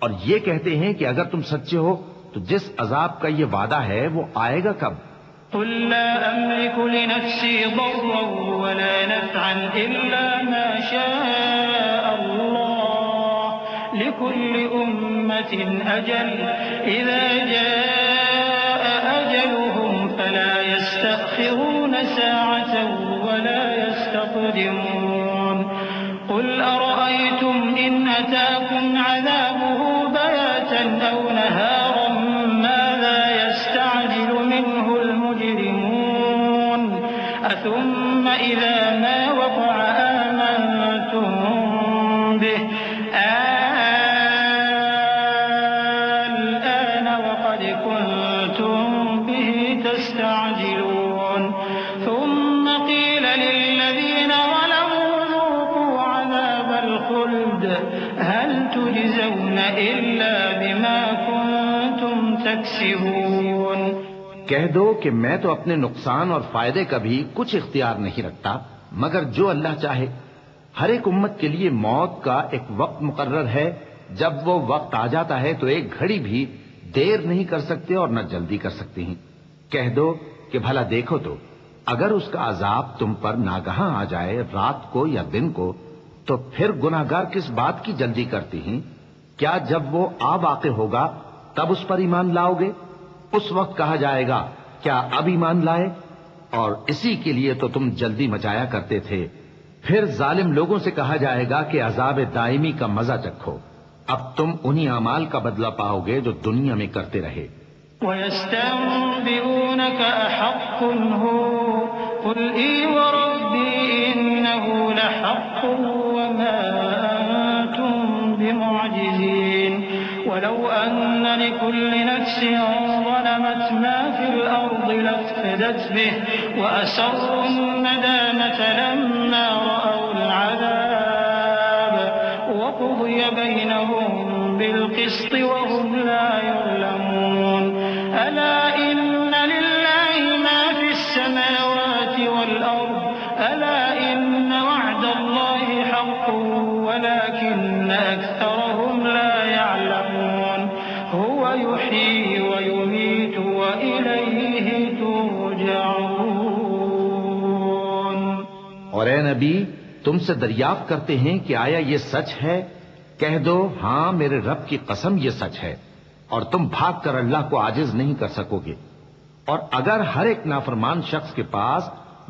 اور یہ کہتے ہیں کہ اگر تم سچے ہو تو جس عذاب کا یہ وعدہ ہے وہ آئے گا کب؟ قل لا أملك لنفسي ضرا ولا نفعا إلا ما شاء الله لكل أمة أجل إذا جاء أجلهم فلا يستأخرون ساعة ولا يستقدمون قل أرأيتم إن أتاكم عذابه بياتا أو نهارا ماذا يستعجل منه المجرمون أثم إذا ما وقع آمنتم به الآن وقد كنتم به تستعجلون ثم قيل للذين ظلموا ذوقوا عذاب الخلد هل تجزون إلا بما كنتم تكسبون۔ کہہ دو کہ میں تو اپنے نقصان اور فائدے کا بھی کچھ اختیار نہیں رکھتا مگر جو اللہ چاہے۔ ہر ایک امت کے لیے موت کا ایک وقت مقرر ہے، جب وہ وقت آ جاتا ہے تو ایک گھڑی بھی دیر نہیں کر سکتے اور نہ جلدی کر سکتے ہیں۔ کہہ دو کہ بھلا دیکھو تو اگر اس کا عذاب تم پر ناگہاں آ جائے رات کو یا دن کو تو پھر گناہگار کس بات کی جلدی کرتی ہیں؟ کیا جب وہ آ واقع ہوگا تب اس پر ایمان لاؤ گے؟ اس وقت کہا جائے گا کیا اب ایمان لائے؟ اور اسی کے لیے تو تم جلدی مچایا کرتے تھے۔ پھر ظالم لوگوں سے کہا جائے گا کہ عذاب دائمی کا مزہ چکھو، اب تم انہی اعمال کا بدلہ پاؤ گے جو دنیا میں کرتے رہے۔ وَيَسْتَنبِئُونَكَ أَحَقٌّ هُوَ قُلْ إِي وَرَبِّي إِنَّهُ لَحَقٌّ وَمَا أَنتُم بِمُعْجِزِينَ وَلَوْ أَنَّ لِكُلِّ نَفْسٍ ظَلَمَتْ مَا فِي الْأَرْضِ لَافْتَدَتْ بِهِ وَأَسَرُّوا النَّدَامَةَ لَمَّا رَأَوُا الْعَذَابَ وَقُضِيَ بَيْنَهُم بِالْقِسْطِ وَهُمْ لَا يُظْلَمُونَ ألا إن لله ما في السماوات والأرض ألا إن وعد الله حق ولكن أكثرهم لا يعلمون هو يحيي ويميت وإليه ترجعون۔ اور اے نبی تم سے دریافت کرتے ہیں کہ آیا یہ سچ ہے؟ کہہ دو ہاں میرے رب کی قسم یہ سچ ہے، اور تم بھاگ کر اللہ کو عاجز نہیں کر سکو گے۔ اور اگر ہر ایک نافرمان شخص کے پاس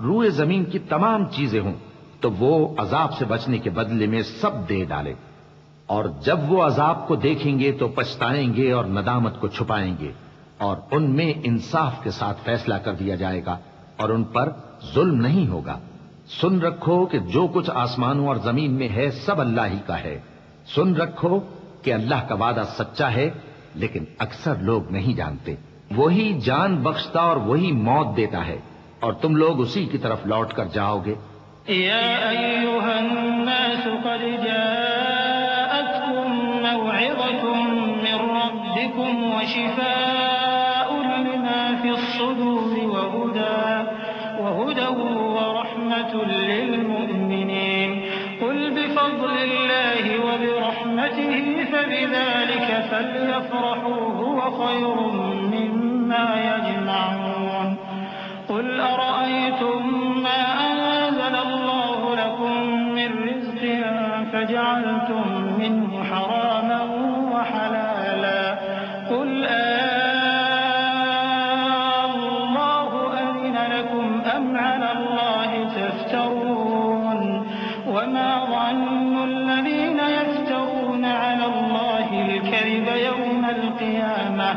روئے زمین کی تمام چیزیں ہوں تو وہ عذاب سے بچنے کے بدلے میں سب دے ڈالے، اور جب وہ عذاب کو دیکھیں گے تو پچھتائیں گے اور ندامت کو چھپائیں گے، اور ان میں انصاف کے ساتھ فیصلہ کر دیا جائے گا اور ان پر ظلم نہیں ہوگا۔ سن رکھو کہ جو کچھ آسمانوں اور زمین میں ہے سب اللہ ہی کا ہے۔ سن رکھو کہ اللہ کا وعدہ سچا ہے لیکن اکثر لوگ نہیں جانتے۔ وہی جان بخشتا اور وہی موت دیتا ہے، اور تم لوگ اسی کی طرف لوٹ کر جاؤ گے۔ يا أيها الناس قد جاءتكم موعظة من ربكم وشفاء لما في الصدور وهدى ورحمة للمؤمنين قل بفضل الله وبرحمته فبذلك فليفرحوا هو خير مما يجمعون قل أرأيتم ما أنزل الله لكم من رزق فجعلتم منه حراما وحلالا قل الله أذن لكم أم على الله تفترون وما ظن الذين يفترون على الله الكذب يوم القيامة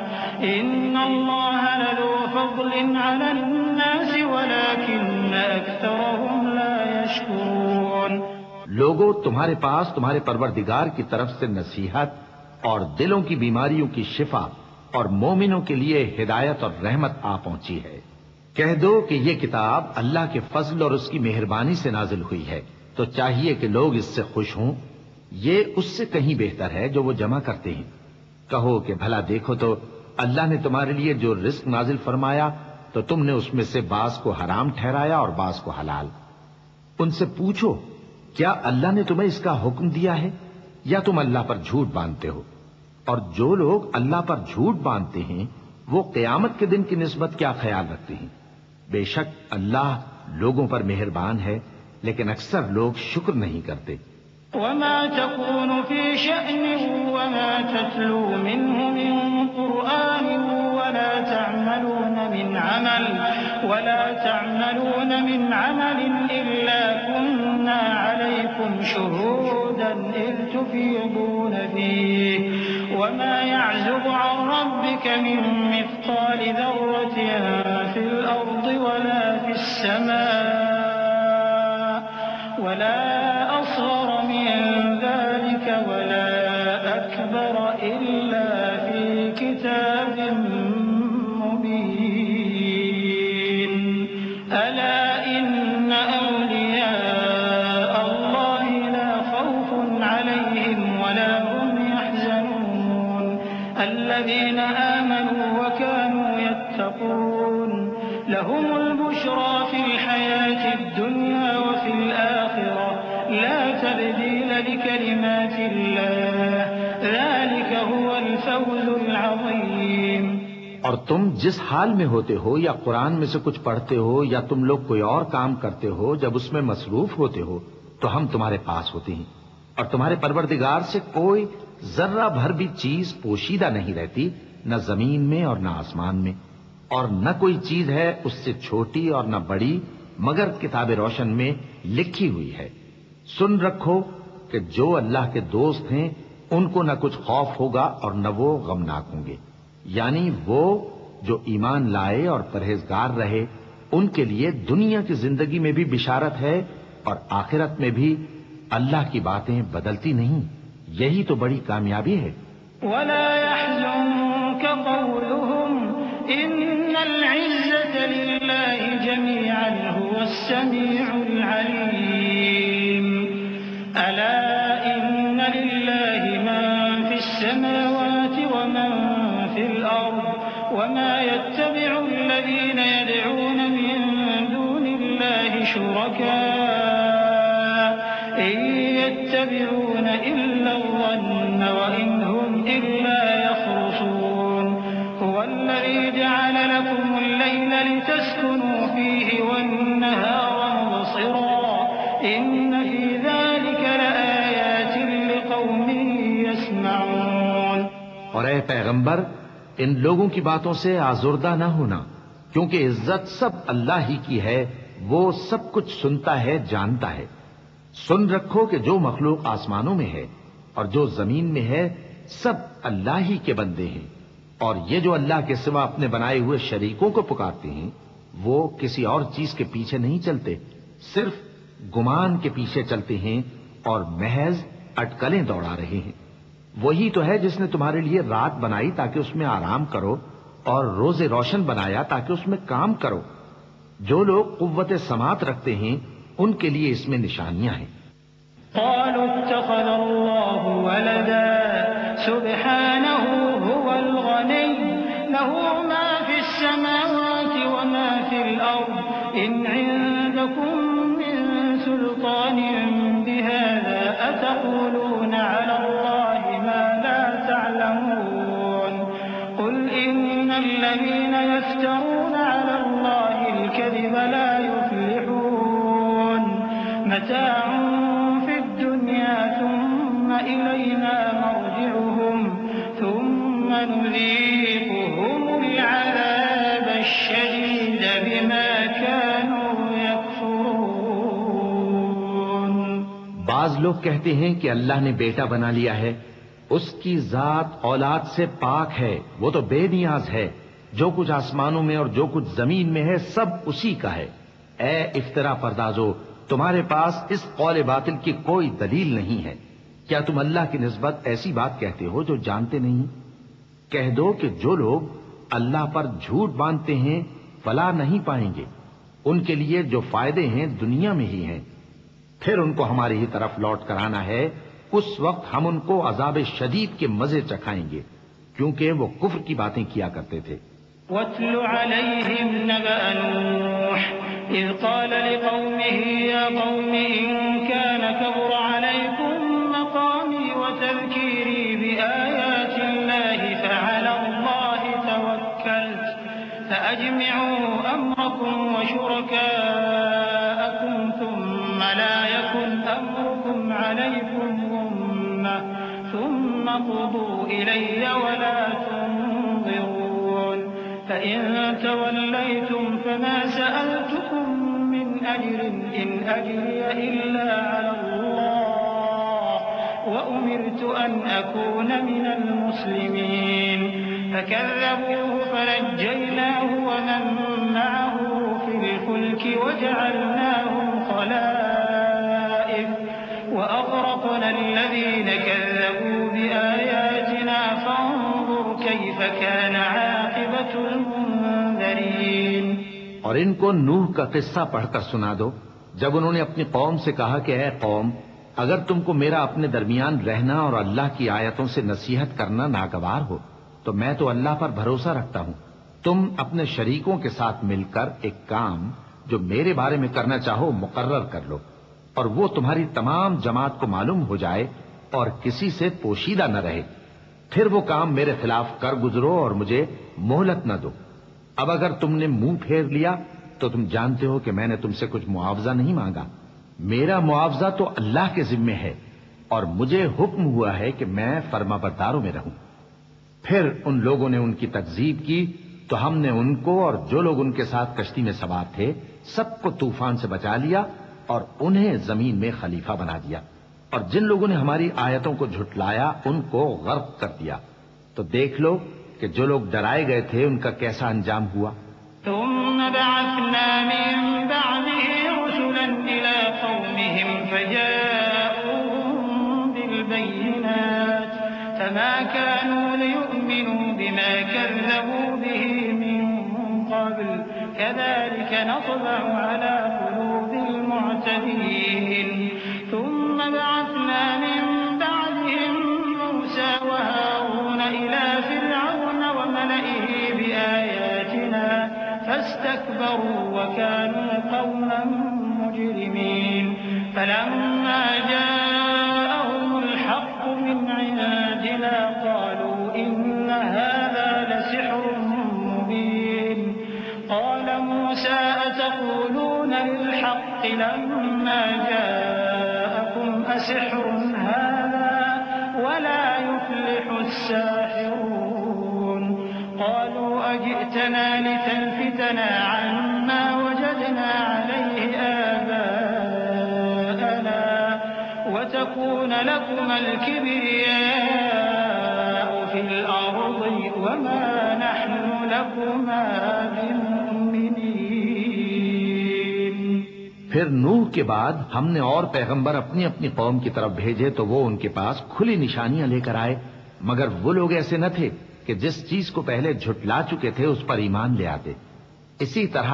إن الله لذو فضل على الناس ولكن أكثرهم لا يشكرون۔ لوگو، تمہارے پاس تمہارے پروردگار کی طرف سے نصیحت اور دلوں کی بیماریوں کی شفا اور مومنوں کے لیے ہدایت اور رحمت آ پہنچی ہے۔ کہہ دو کہ یہ کتاب اللہ کے فضل اور اس کی مہربانی سے نازل ہوئی ہے، تو چاہیے کہ لوگ اس سے خوش ہوں۔ یہ اس سے کہیں بہتر ہے جو وہ جمع کرتے ہیں۔ کہو کہ بھلا دیکھو تو اللہ نے تمہارے لیے جو رزق نازل فرمایا تو تم نے اس میں سے بعض کو حرام ٹھہرایا اور بعض کو حلال۔ ان سے پوچھو، کیا اللہ نے تمہیں اس کا حکم دیا ہے یا تم اللہ پر جھوٹ باندھتے ہو؟ اور جو لوگ اللہ پر جھوٹ باندھتے ہیں وہ قیامت کے دن کی نسبت کیا خیال رکھتے ہیں؟ بے شک اللہ لوگوں پر مہربان ہے، لیکن اکثر لوگ شکر نہیں کرتے۔ وما تكون في شأن وما تتلو منه من قرآن ولا تعملون من عمل إلا كنا عليكم شهودا إذ تفيضون فيه وما يعزب عن ربك من مثقال ذرة في الأرض ولا في السماء ولا أصغر من ذلك ولا أكبر إلا في كتاب مبين ألا إن أولياء الله لا خوف عليهم ولا هم يحزنون الذين آمنوا وكانوا يتقون لهم البشرى في الحياة الدنيا وفي الآخرة لا تبديل لكلمات الله ذلك هو الفوز العظيم۔ اور تم جس حال میں ہوتے ہو یا قرآن میں سے کچھ پڑھتے ہو یا تم لوگ کوئی اور کام کرتے ہو، جب اس میں مصروف ہوتے ہو تو ہم تمہارے پاس ہوتے ہیں، اور تمہارے پروردگار سے کوئی ذرہ بھر بھی چیز پوشیدہ نہیں رہتی، نہ زمین میں اور نہ آسمان میں، اور نہ کوئی چیز ہے اس سے چھوٹی اور نہ بڑی مگر کتاب روشن میں لکھی ہوئی ہے۔ سن رکھو کہ جو اللہ کے دوست ہیں ان کو نہ کچھ خوف ہوگا اور نہ وہ غمناک ہوں گے، یعنی وہ جو ایمان لائے اور پرہیزگار رہے ان کے لیے دنیا کی زندگی میں بھی بشارت ہے اور آخرت میں بھی اللہ کی باتیں بدلتی نہیں، یہی تو بڑی کامیابی ہے۔ ولا يحزنك قولهم إن العزة لله جميعا هو السميع العليم ألا إن لله من في السماوات ومن في الأرض وما يتبع الذين يدعون من دون الله شركاء إن يتبعون إلا الظن وإن هم إلا يخرصون هو الذي جعل لكم الليل لتسكنوا فيه والنهار مبصرا إن في ذلك لآيات لقوم يسمعون۔ اور اے پیغمبر، ان لوگوں کی باتوں سے آزردہ نہ ہونا، کیونکہ عزت سب اللہ ہی کی ہے، وہ سب کچھ سنتا ہے، جانتا ہے۔ سن رکھو کہ جو مخلوق آسمانوں میں ہے اور جو زمین میں ہے سب اللہ ہی کے بندے ہیں، اور یہ جو اللہ کے سوا اپنے بنائے ہوئے شریکوں کو پکارتے ہیں وہ کسی اور چیز کے پیچھے نہیں چلتے، صرف گمان کے پیچھے چلتے ہیں اور محض اٹکلیں دوڑا رہے ہیں۔ وہی تو ہے جس نے تمہارے لیے رات بنائی تاکہ اس میں آرام کرو اور روز روشن بنایا تاکہ اس میں کام کرو۔ جو لوگ قوت سماعت رکھتے ہیں ان کے لیے اس میں نشانیاں ہیں۔ قالوا اتخذ الله ولدا سبحانه هو الغني له ما في السماوات وما في الأرض إن عندكم من سلطان بهذا أتقولون على الله ما لا تعلمون قل إن الذين يفترون على الله الكذب لا يفلحون متاع في الدنيا ثم إلينا مرجعهم ثم نذيقهم العذاب الشديد بما كانوا يكفرون۔ بعض لوگ کہتے ہیں کہ اللہ نے بیٹا بنا لیا ہے، اس کی ذات اولاد سے پاک ہے، وہ تو بے نیاز ہے، جو کچھ آسمانوں میں اور جو کچھ زمین میں ہے سب اسی کا ہے۔ اے افترا پردازو، تمہارے پاس اس قول باطل کی کوئی دلیل نہیں ہے۔ کیا تم اللہ کی نسبت ایسی بات کہتے ہو جو جانتے نہیں؟ کہہ دو کہ جو لوگ اللہ پر جھوٹ باندھتے ہیں فلاح نہیں پائیں گے، ان کے لیے جو فائدے ہیں دنیا میں ہی ہیں، پھر ان کو ہماری ہی طرف لوٹ کر آنا ہے، اس وقت ہم ان کو عذاب شدید کے مزے چکھائیں گے، کیونکہ وہ کفر کی باتیں کیا کرتے تھے۔ وَاتْلُ عَلَيْهِمْ نَبَأَ نُوحٍ إِذْ قَالَ لِقَوْمِهِ يَا قَوْمِ إِن كَانَ كَبُرَ عَلَيْكُمْ مَقَامِي وَتَذْكِيرِي بِآيَاتِ اللَّهِ فَعَلَى اللَّهِ تَوَكَّلْتُ فَأَجْمِعُوا أَمْرَكُمْ وَشُرَكَاءَكُمْ ثُمَّ لَا يَكُنْ أَمْرُكُمْ عَلَيْكُمْ غُمَّةً ثُمَّ قُضُوا إِلَيَّ وَلَا تُنظِرُونَ فَإِن تَوَلَّيْتُمْ فَمَا سَأَلْتُكُم مِّنْ أَجْرٍ إِنْ أَجْرِيَ إِلَّا عَلَى اللَّهِ وَأُمِرْتُ أَنْ أَكُونَ مِنَ الْمُسْلِمِينَ فَكَذَّبُوهُ فَنَجَّيْنَاهُ وَمَن مَّعَهُ فِي الْفُلْكِ وَجَعَلْنَاهُمْ خَلَائِفَ وَأَغْرَقْنَا الَّذِينَ كَذَّبُوا بِآيَاتِنَا فَانظُرْ كَيْفَ كَانَ عَاقِبَةُ الْمُنذَرِينَ۔ اور ان کو نوح کا قصہ پڑھ کر سنا دو، جب انہوں نے اپنی قوم سے کہا کہ اے قوم، اگر تم کو میرا اپنے درمیان رہنا اور اللہ کی آیتوں سے نصیحت کرنا ناگوار ہو تو میں تو اللہ پر بھروسہ رکھتا ہوں، تم اپنے شریکوں کے ساتھ مل کر ایک کام جو میرے بارے میں کرنا چاہو مقرر کر لو، اور وہ تمہاری تمام جماعت کو معلوم ہو جائے اور کسی سے پوشیدہ نہ رہے، پھر وہ کام میرے خلاف کر گزرو اور مجھے مہلت نہ دو۔ اب اگر تم نے منہ پھیر لیا تو تم جانتے ہو کہ میں نے تم سے کچھ معاوضہ نہیں مانگا، میرا معاوضہ تو اللہ کے ذمے ہے، اور مجھے حکم ہوا ہے کہ میں فرما برداروں میں رہوں۔ پھر ان لوگوں نے ان کی تکذیب کی تو ہم نے ان کو اور جو لوگ ان کے ساتھ کشتی میں سوار تھے سب کو طوفان سے بچا لیا اور انہیں زمین میں خلیفہ بنا دیا، اور جن لوگوں نے ہماری آیتوں کو جھٹلایا ان کو غرق کر دیا۔ تو دیکھ لو کہ جو لوگ ڈرائے گئے تھے ان کا کیسا انجام ہوا۔ ثم بعثنا من بعده رسلا إلى قومهم فجاءوهم بالبينات فما كانوا ليؤمنوا بما كذبوا به من قبل كذلك نطبع على قلوب المعتدين ثم بعثنا من بعدهم موسى وهارون إلى فرعون وملئه بآياتنا فاستكبروا وكانوا قوما مجرمين فلما جاءهم الحق من عندنا قالوا إن هذا لسحر مبين قال موسى أتقولون للحق لما جاءكم أسحر هذا ولا يفلح الساحرون قالوا أجئتنا لتلفتنا عما وجدنا عليه آباءنا وتكون لكما الكبرياء في الأرض وما نحن لكما بمؤمنين۔ پھر نوح کے بعد ہم نے اور پیغمبر اپنی اپنی قوم کی طرف بھیجے تو وہ ان کے پاس کھلی نشانیاں لے کر آئے، مگر وہ لوگ ایسے نہ تھے کہ جس چیز کو پہلے جھٹلا چکے تھے اس پر ایمان لے آتے۔ اسی طرح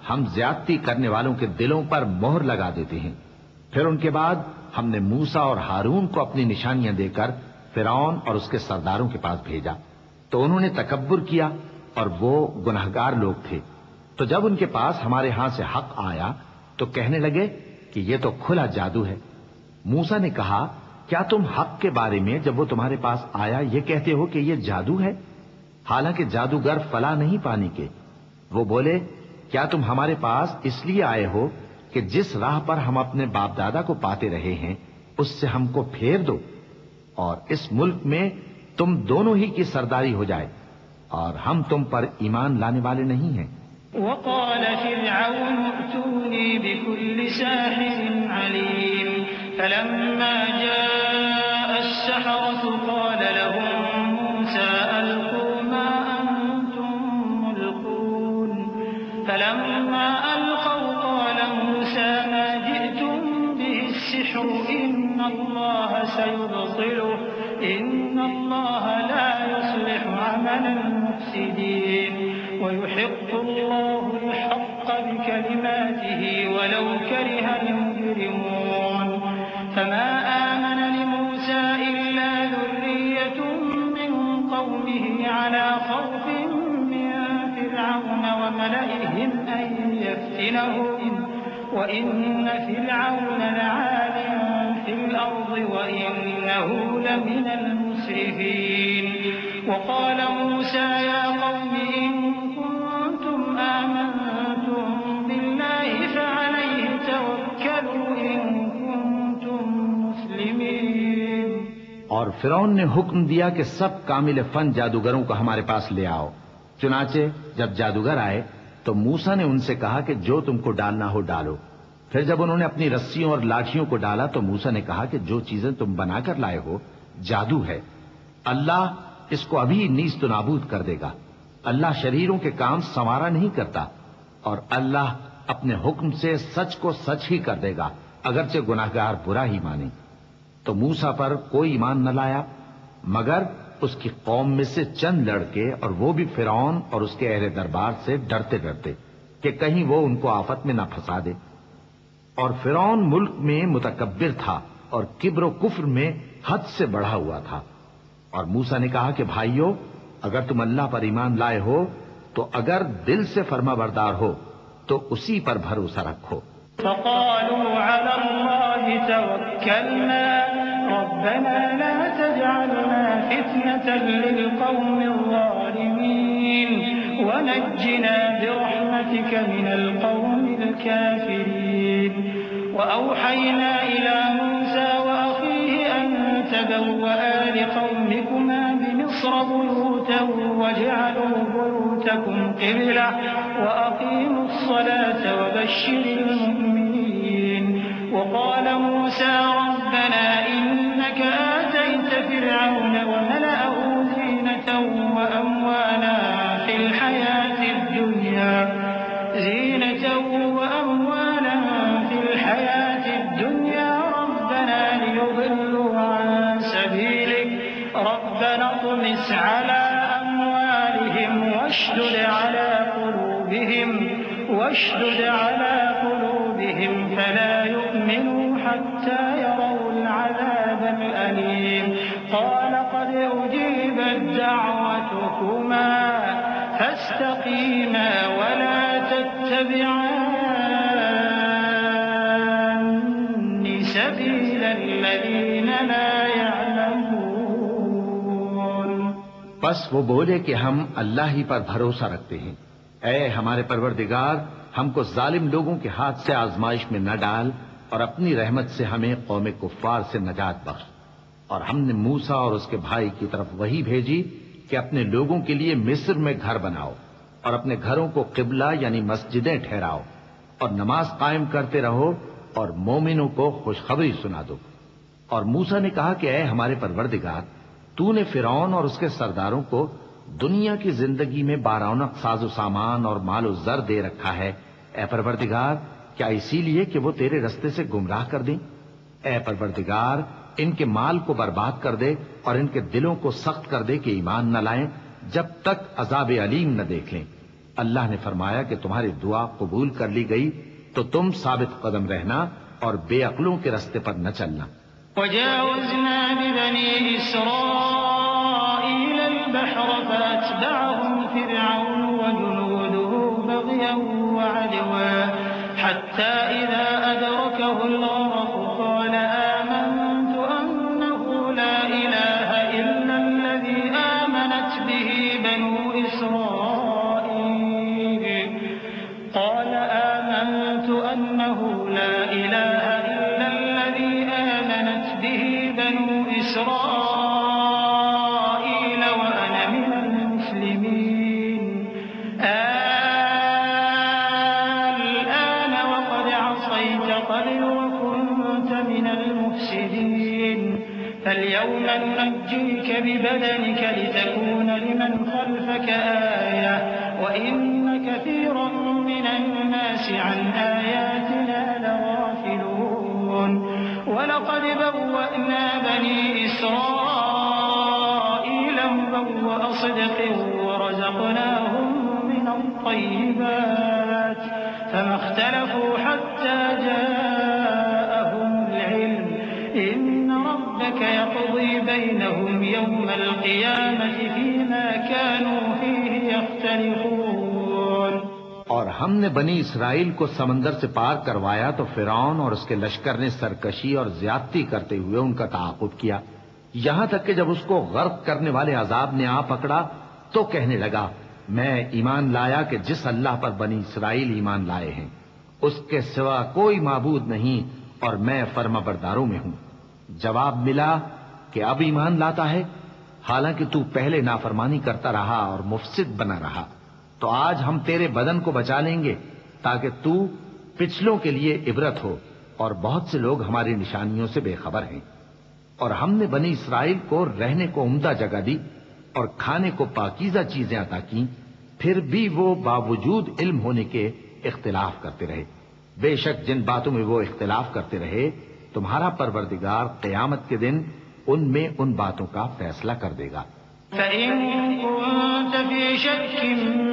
ہم زیادتی کرنے والوں کے دلوں پر مہر لگا دیتے ہیں۔ پھر ان کے بعد ہم نے موسیٰ اور ہارون کو اپنی نشانیاں دے کر فرعون اور اس کے سرداروں کے پاس بھیجا، تو انہوں نے تکبر کیا اور وہ گناہگار لوگ تھے۔ تو جب ان کے پاس ہمارے ہاں سے حق آیا تو کہنے لگے کہ یہ تو کھلا جادو ہے۔ موسیٰ نے کہا کیا تم حق کے بارے میں جب وہ تمہارے پاس آیا یہ کہتے ہو کہ یہ جادو ہے، حالانکہ جادوگر فلاح نہیں پانی کے؟ وہ بولے کیا تم ہمارے پاس اس لیے آئے ہو کہ جس راہ پر ہم اپنے باپ دادا کو پاتے رہے ہیں اس سے ہم کو پھیر دو اور اس ملک میں تم دونوں ہی کی سرداری ہو جائے، اور ہم تم پر ایمان لانے والے نہیں ہیں۔ وقال فرعون ائتوني بكل ساحر عليم فلما جاء السحرة قال فلما ألقوا قال موسى ما جئتم به السحر إن الله سيبطله إن الله لا يصلح عمل المفسدين ويحق الله الحق بكلماته ولو كره المجرمون فما آمن لموسى إلا ذرية من قومه على خوف من فرعون وملئهم أن يفتنهم وإن فرعون لعال في الأرض وإنه لمن المسرفين وقال موسى يا قوم إن كنتم آمنتم بالله فعليه توكلوا إن كنتم مسلمين. اور فرعون نے حکم دیا کہ سب کامل فن جادوگروں کو ہمارے پاس لے آؤ. چنانچہ جب جادوگر آئے تو موسیٰ نے ان سے کہا کہ جو تم کو ڈالنا ہو ڈالو. پھر جب انہوں نے اپنی رسیوں اور لاٹھیوں کو ڈالا تو موسیٰ نے کہا کہ جو چیزیں تم بنا کر لائے ہو جادو ہے. اللہ اس کو ابھی نیست و نابود کر دے گا. اللہ شریروں کے کام سنوارا نہیں کرتا اور اللہ اپنے حکم سے سچ کو سچ ہی کر دے گا اگرچہ گناہگار برا ہی مانے. تو موسیٰ پر کوئی ایمان نہ لایا مگر اس کی قوم میں سے چند لڑکے اور وہ بھی فرعون اور اس کے اہل دربار سے ڈرتے ڈرتے کہ کہیں وہ ان کو آفت میں نہ پھنسا دے. اور فرعون ملک میں متکبر تھا اور کبر و کفر میں حد سے بڑھا ہوا تھا. اور موسیٰ نے کہا کہ بھائیو اگر تم اللہ پر ایمان لائے ہو تو اگر دل سے فرما بردار ہو تو اسی پر بھروسہ رکھو. فقالوا على الله توكلنا ربنا لا تجعلنا فتنة للقوم الظالمين ونجنا برحمتك من القوم الكافرين. وأوحينا إلى موسى وأخيه أن تبوأ لقومكما بمصر بيوتا واجعلوا بيوتكم قبلة وأقيموا الصلاة وبشر المؤمنين. وقال موسى ربنا إنك آتيت فرعون وملأه زينة وأموالا في الحياة الدنيا ربنا ليضلوا عن سبيلك ربنا اطمس على أموالهم واشدد على قلوبهم فلا يؤمنوا حتى يروا العذاب الأليم. قال قد أجيبت دعوتكما فاستقيما ولا تتبعان سبيل الذين لا يعلمون. بس وہ بولے کہ ہم اللہ ہی پر بھروسہ رکھتے ہیں. اے ہمارے پروردگار ہم کو ظالم لوگوں کے ہاتھ سے آزمائش میں نہ ڈال اور اپنی رحمت سے ہمیں قوم کفار سے نجات بخش. اور ہم نے موسیٰ اور اس کے بھائی کی طرف وحی بھیجی کہ اپنے لوگوں کے لیے مصر میں گھر بناؤ اور اپنے گھروں کو قبلہ یعنی مسجدیں ٹھہراؤ اور نماز قائم کرتے رہو اور مومنوں کو خوشخبری سنا دو. اور موسیٰ نے کہا کہ اے ہمارے پروردگار تو نے فرعون اور اس کے سرداروں کو دنیا کی زندگی میں بارونق ساز و سامان اور مال و زر دے رکھا ہے. اے پروردگار کیا اسی لیے کہ وہ تیرے رستے سے گمراہ کر دیں؟ اے پروردگار ان کے مال کو برباد کر دے اور ان کے دلوں کو سخت کر دے کہ ایمان نہ لائیں جب تک عذاب علیم نہ دیکھ لیں. اللہ نے فرمایا کہ تمہاری دعا قبول کر لی گئی تو تم ثابت قدم رہنا اور بے عقلوں کے رستے پر نہ چلنا. وجاوزنا ببني إسرائيل البحر فأتبعهم فرعون وجنوده بغيا وعدوا حتى إذا أدركه الغرق قال آمنت أنه لا إله إلا الذي آمنت به بنو إسرائيل قال آمنت أنه لا إله إلا الذي آمنت به بنو إسرائيل وأنا من المسلمين الآن وقد عصيت قبل وكنت من المفسدين فاليوم ننجيك ببدنك لتكون لمن خلفك آية وإن كثيرا من الناس عن آياتنا لغافلون ولقد بوأنا بني إسرائيل مبوأ صدق ورزقناهم من الطيبات فما اختلفوا حتى جاءهم العلم إن ربك يقضي بينهم يوم القيامة فيما كانوا فيه يختلفون۔ اور ہم نے بنی اسرائیل کو سمندر سے پار کروایا تو فرعون اور اس کے لشکر نے سرکشی اور زیادتی کرتے ہوئے ان کا تعاقب کیا، یہاں تک کہ جب اس کو غرق کرنے والے عذاب نے آ پکڑا تو کہنے لگا میں ایمان لایا کہ جس اللہ پر بنی اسرائیل ایمان لائے ہیں اس کے سوا کوئی معبود نہیں اور میں فرما برداروں میں ہوں۔ جواب ملا کہ اب ایمان لاتا ہے حالانکہ تو پہلے نافرمانی کرتا رہا اور مفسد بنا رہا، تو آج ہم تیرے بدن کو بچا لیں گے تاکہ تو پچھلوں کے لیے عبرت ہو، اور بہت سے لوگ ہماری نشانیوں سے بے خبر ہیں۔ اور ہم نے بنی اسرائیل کو رہنے کو عمدہ جگہ دی اور کھانے کو پاکیزہ چیزیں عطا کی، پھر بھی وہ باوجود علم ہونے کے اختلاف کرتے رہے۔ بے شک جن باتوں میں وہ اختلاف کرتے رہے تمہارا پروردگار قیامت کے دن ان میں ان باتوں کا فیصلہ کر دے گا۔ فَإِن كُنتَ فِي شَكٍّ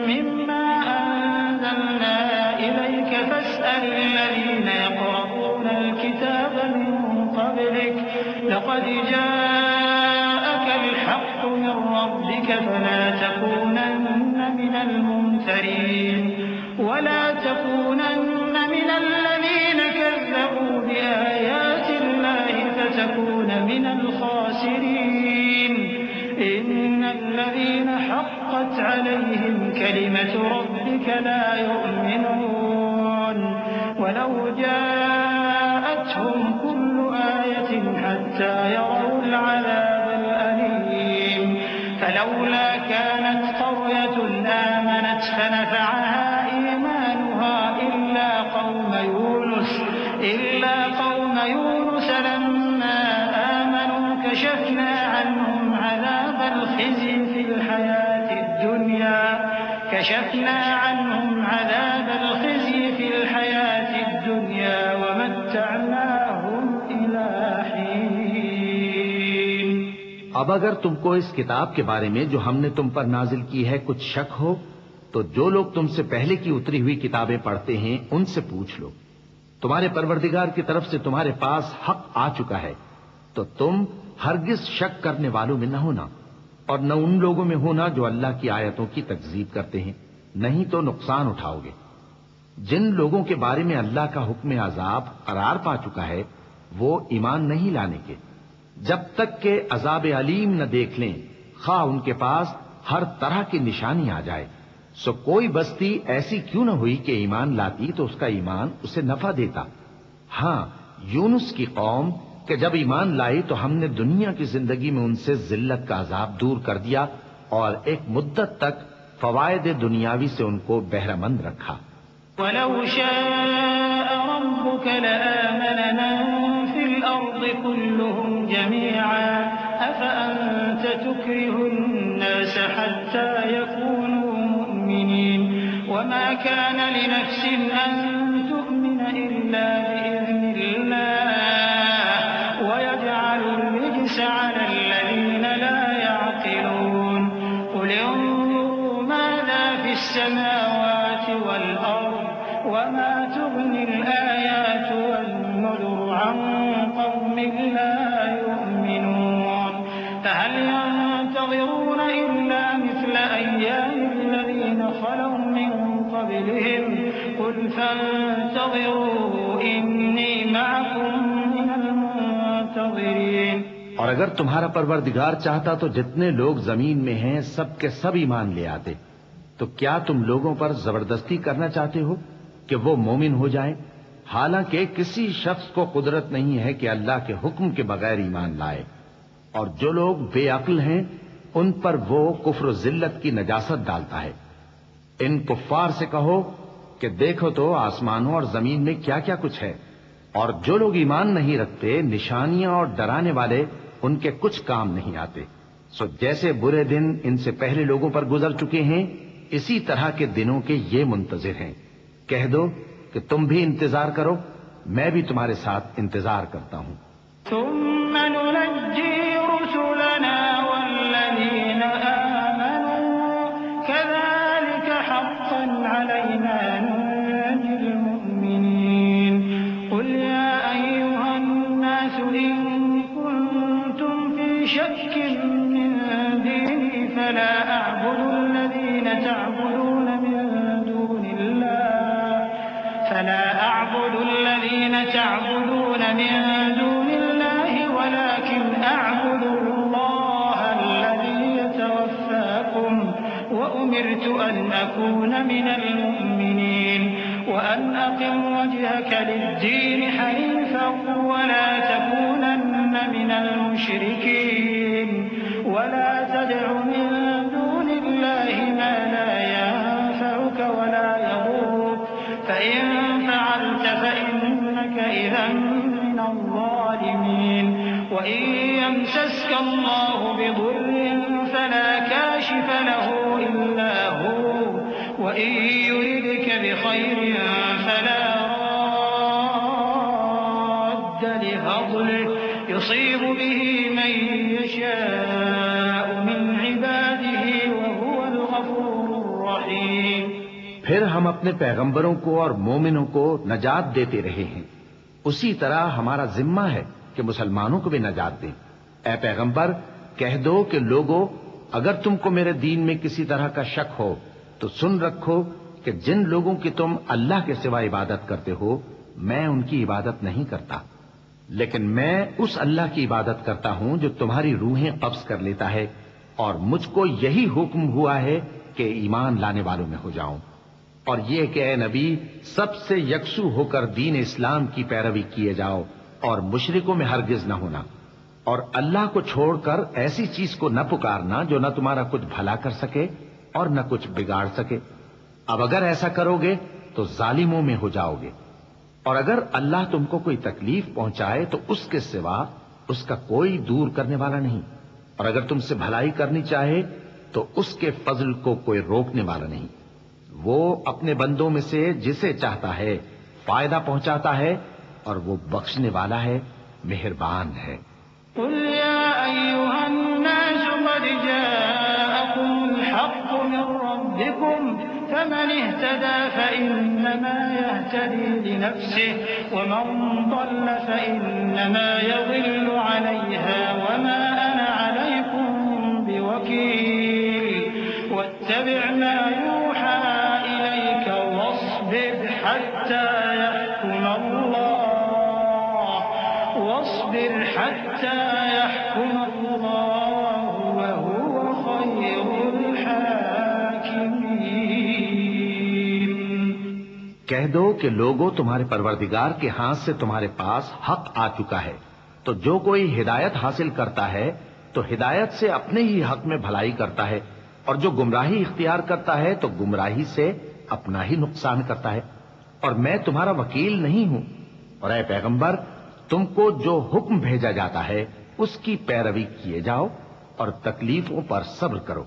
مِّمَّا أَنزَلْنَا إِلَيْكَ فَاسْأَلِ الَّذِينَ يَقْرَؤُونَ الْكِتَابَ مِن قَبْلِكَ لَقَدْ جَاءَكَ الْحَقُّ مِن رَّبِّكَ فَلَا تَكُونَنَّ مِنَ الْمُمْتَرِينَ وَلَا تَكُونَنَّ مِنَ الَّذِينَ كَذَّبُوا بِآيَاتِ اللَّهِ فَتَكُونَ مِنَ الْخَاسِرِينَ إِنَّ الَّذِينَ حَقَّتْ عَلَيْهِمْ كَلِمَةُ رَبِّكَ لَا يُؤْمِنُونَ وَلَوْ جَاءَتْهُمْ كُلُّ آيَةٍ حَتَّى يَرَوْا الْعَذَابَ الْأَلِيمَ فَلَوْلَا كَانَتْ قَرْيَةٌ آمَنَتْ فَنَفَعَهَا إِيمَانُهَا إِلَّا قَوْمَ يُونُسَ لَمَّا آمَنُوا كَشَفْنَا عَنْهُمْ عَذَابَ الْخِزْيِ في الْحَيَاةِ الدُّنْيَا وَمَتَّعْنَاهُمْ إِلَى حِينٍ۔ اب اگر تم کو اس کتاب کے بارے میں جو ہم نے تم پر نازل کی ہے کچھ شک ہو تو جو لوگ تم سے پہلے کی اتری ہوئی کتابیں پڑھتے ہیں ان سے پوچھ لو، تمہارے پروردگار کی طرف سے تمہارے پاس حق آ چکا ہے تو تم ہرگز شک کرنے والوں میں نہ ہونا، اور نہ ان لوگوں میں ہونا جو اللہ کی آیتوں کی تکذیب کرتے ہیں، نہیں تو نقصان اٹھاؤ گے۔ جن لوگوں کے بارے میں اللہ کا حکم عذاب قرار پا چکا ہے وہ ایمان نہیں لانے کے جب تک کہ عذاب علیم نہ دیکھ لیں، خواہ ان کے پاس ہر طرح کی نشانی آ جائے۔ سو کوئی بستی ایسی کیوں نہ ہوئی کہ ایمان لاتی تو اس کا ایمان اسے نفع دیتا۔ ہاں، یونس کی قوم کہ جب ایمان لائی تو ہم نے دنیا کی زندگی میں ان سے ذلت کا عذاب دور کر دیا اور ایک مدت تک فوائد دنیاوی سے ان کو بہرہ مند رکھا۔ وَلَوْ شَاءَ رَبُّكَ لَآمَنَ مَن فِي الْأَرْضِ كُلُّهُمْ جَمِيعًا أَفَأَنتَ تُكْرِهُ النَّاسَ حَتَّى يَكُونُوا مُؤْمِنِينَ وَمَا كَانَ لِنَفْسٍ أَن تُؤْمِنَ إِلَّا بِإِذْنِ اللَّهِ وَيَجْعَلُ الرِّجْسَ عَلَى الَّذِينَ لَا يَعْقِلُونَ قُلِ انظُرُوا مَاذَا فِي السَّمَاوَاتِ وَالْأَرْضِ وَمَا تُغْنِي الْآيَاتُ وَالنُّذُرُ عَن قَوْمٍ لَّا يُؤْمِنُونَ فَهَلْ يَنتَظِرُونَ إِلَّا مِثْلَ أَيَّامِ الَّذِينَ خَلَوْا مِن قَبْلِهِمْ قُلْ فَانتَظِرُوا إِنِّي مَعَكُم مِّنَ الْمُنتَظِرِينَ۔ اور اگر تمہارا پروردگار چاہتا تو جتنے لوگ زمین میں ہیں سب کے سب ایمان لے آتے، تو کیا تم لوگوں پر زبردستی کرنا چاہتے ہو کہ وہ مومن ہو جائیں؟ حالانکہ کسی شخص کو قدرت نہیں ہے کہ اللہ کے حکم کے بغیر ایمان لائے، اور جو لوگ بے عقل ہیں ان پر وہ کفر و ذلت کی نجاست ڈالتا ہے۔ ان کفار سے کہو کہ دیکھو تو آسمانوں اور زمین میں کیا کیا کچھ ہے، اور جو لوگ ایمان نہیں رکھتے نشانیاں اور ڈرانے والے ان کے کچھ کام نہیں آتے۔ سو جیسے برے دن ان سے پہلے لوگوں پر گزر چکے ہیں اسی طرح کے دنوں کے یہ منتظر ہیں۔ کہہ دو کہ تم بھی انتظار کرو، میں بھی تمہارے ساتھ انتظار کرتا ہوں۔ ثم ننجي رسلنا والذين آمنوا كذلك حقا علينا ننجي المؤمنين قل يا أيها الناس إن كنتم في شك من ديني فلا أعبد الذين تعبدون من دون الله ولكن أعبد الله الذي يتوفاكم وأمرت أن أكون من المؤمنين وأن أقم وجهك للدين حنيفا ولا تكونن من المشركين ولا تدع من دون الله ما لا ينفعك ولا يضرك فإن فعلت فإنك إذا من الظالمين وإن يمسسك الله بضر فلا كاشف له إلا هو وإن يردك بخير فلا راد لفضله يصيب به من يشاء من عباده وهو الغفور الرحيم۔ پھر ہم اپنے پیغمبروں کو اور مومنوں کو نجات دیتے رہے ہیں، اسی طرح ہمارا ذمہ ہے کہ مسلمانوں کو بھی نجات دیں۔ اے پیغمبر کہہ دو کہ لوگو، اگر تم کو میرے دین میں کسی طرح کا شک ہو تو سن رکھو کہ جن لوگوں کی تم اللہ کے سوا عبادت کرتے ہو میں ان کی عبادت نہیں کرتا، لیکن میں اس اللہ کی عبادت کرتا ہوں جو تمہاری روحیں قبض کر لیتا ہے، اور مجھ کو یہی حکم ہوا ہے کہ ایمان لانے والوں میں ہو جاؤں، اور یہ کہ اے نبی سب سے یکسو ہو کر دین اسلام کی پیروی کیے جاؤ اور مشرکوں میں ہرگز نہ ہونا، اور اللہ کو چھوڑ کر ایسی چیز کو نہ پکارنا جو نہ تمہارا کچھ بھلا کر سکے اور نہ کچھ بگاڑ سکے۔ اب اگر ایسا کرو گے تو ظالموں میں ہو جاؤ گے، اور اگر اللہ تم کو کوئی تکلیف پہنچائے تو اس کے سوا اس کا کوئی دور کرنے والا نہیں، اور اگر تم سے بھلائی کرنی چاہے تو اس کے فضل کو کوئی روکنے والا نہیں۔ وہ اپنے بندوں میں سے جسے چاہتا ہے فائدہ پہنچاتا ہے، اور وہ بخشنے والا ہے، مہربان ہے۔ قل يا أيها الناس قد جاءكم الحق من ربكم فمن اهتدى فإنما يهتدي لنفسه ومن ضل فإنما يضل عليها وما أنا عليكم بوكيل واتبع ما يوحى إليك واصبر حتى يحكم الله وهو خير الحاكمين۔ کہہ دو کہ لوگوں تمہارے پروردگار کے ہاتھ سے تمہارے پاس حق آ چکا ہے، تو جو کوئی ہدایت حاصل کرتا ہے تو ہدایت سے اپنے ہی حق میں بھلائی کرتا ہے، اور جو گمراہی اختیار کرتا ہے تو گمراہی سے اپنا ہی نقصان کرتا ہے، اور میں تمہارا وکیل نہیں ہوں۔ اور اے پیغمبر تم کو جو حکم بھیجا جاتا ہے اس کی پیروی کیے جاؤ اور تکلیفوں پر صبر کرو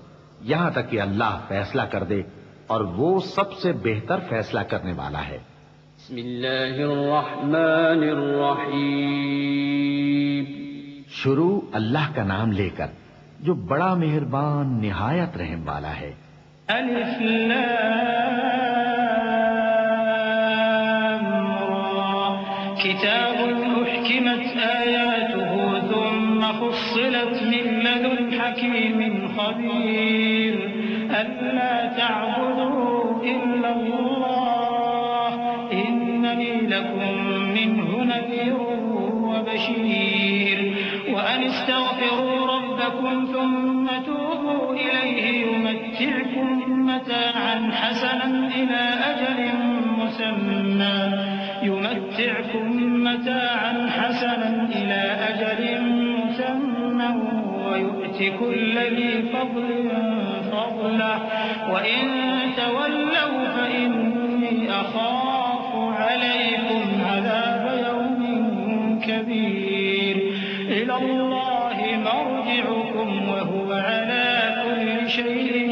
یہاں تک کہ اللہ فیصلہ کر دے، اور وہ سب سے بہتر فیصلہ کرنے والا ہے۔ بسم اللہ الرحمن الرحیم۔ شروع اللہ کا نام لے کر جو بڑا مہربان نہایت رحم والا ہے۔ الف لام را کتاب احکمت آیاته ثم فصلت من لدن حکیم خبیر ألا تعبدوا إلا الله إنني لكم منه نذير وبشير وأن استغفروا ربكم ثم توبوا إليه يمتعكم متاعا حسنا إلى أجل مسمى ويؤت كل ذي فضل فضله وإن تولوا فإني أخاف عليكم عذاب يوم كبير إلى الله مرجعكم وهو على كل شيء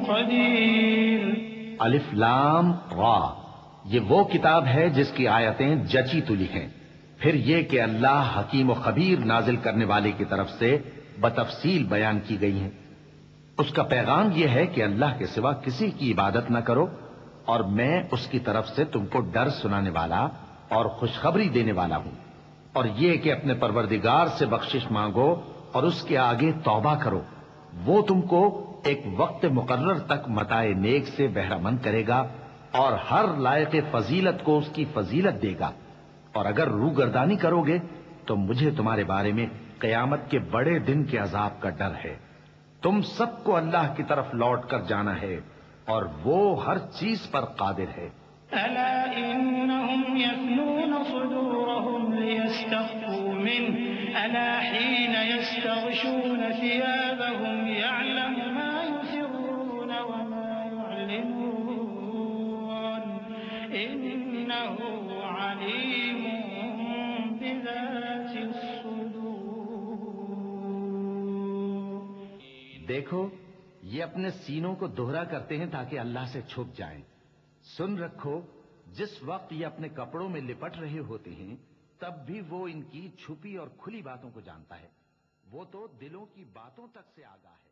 قدير الف لام را، یہ وہ کتاب ہے جس کی آیتیں جچی تلی ہیں. پھر یہ کہ اللہ حکیم و خبیر نازل کرنے والے کی طرف سے بتفصیل بیان کی گئی ہیں. اس کا پیغام یہ ہے کہ اللہ کے سوا کسی کی عبادت نہ کرو، اور میں اس کی طرف سے تم کو ڈر سنانے والا اور خوشخبری دینے والا ہوں. اور یہ کہ اپنے پروردگار سے بخشش مانگو اور اس کے آگے توبہ کرو، وہ تم کو ایک وقت مقرر تک متاع نیک سے بہرہ مند کرے گا اور ہر لائق فضیلت کو اس کی فضیلت دے گا. اور اگر روگردانی کرو گے تو مجھے تمہارے بارے میں قیامت کے بڑے دن کے عذاب کا ڈر ہے. تم سب کو اللہ کی طرف لوٹ کر جانا ہے اور وہ ہر چیز پر قادر ہے. ألا إنهم يثنون صدورهم ليستخفوا منه ألا حين يستغشون ثيابهم يعلم ما يسرون وما يعلنون إنه عليم بذات الصدور. دیکھو یہ اپنے سینوں کو دوہرا کرتے ہیں تاکہ اللہ سے چھپ جائیں. سن رکھو جس وقت یہ اپنے کپڑوں میں لپٹ رہے ہوتے ہیں تب بھی وہ ان کی چھپی اور کھلی باتوں کو جانتا ہے. وہ تو دلوں کی باتوں تک سے آگاہ ہے.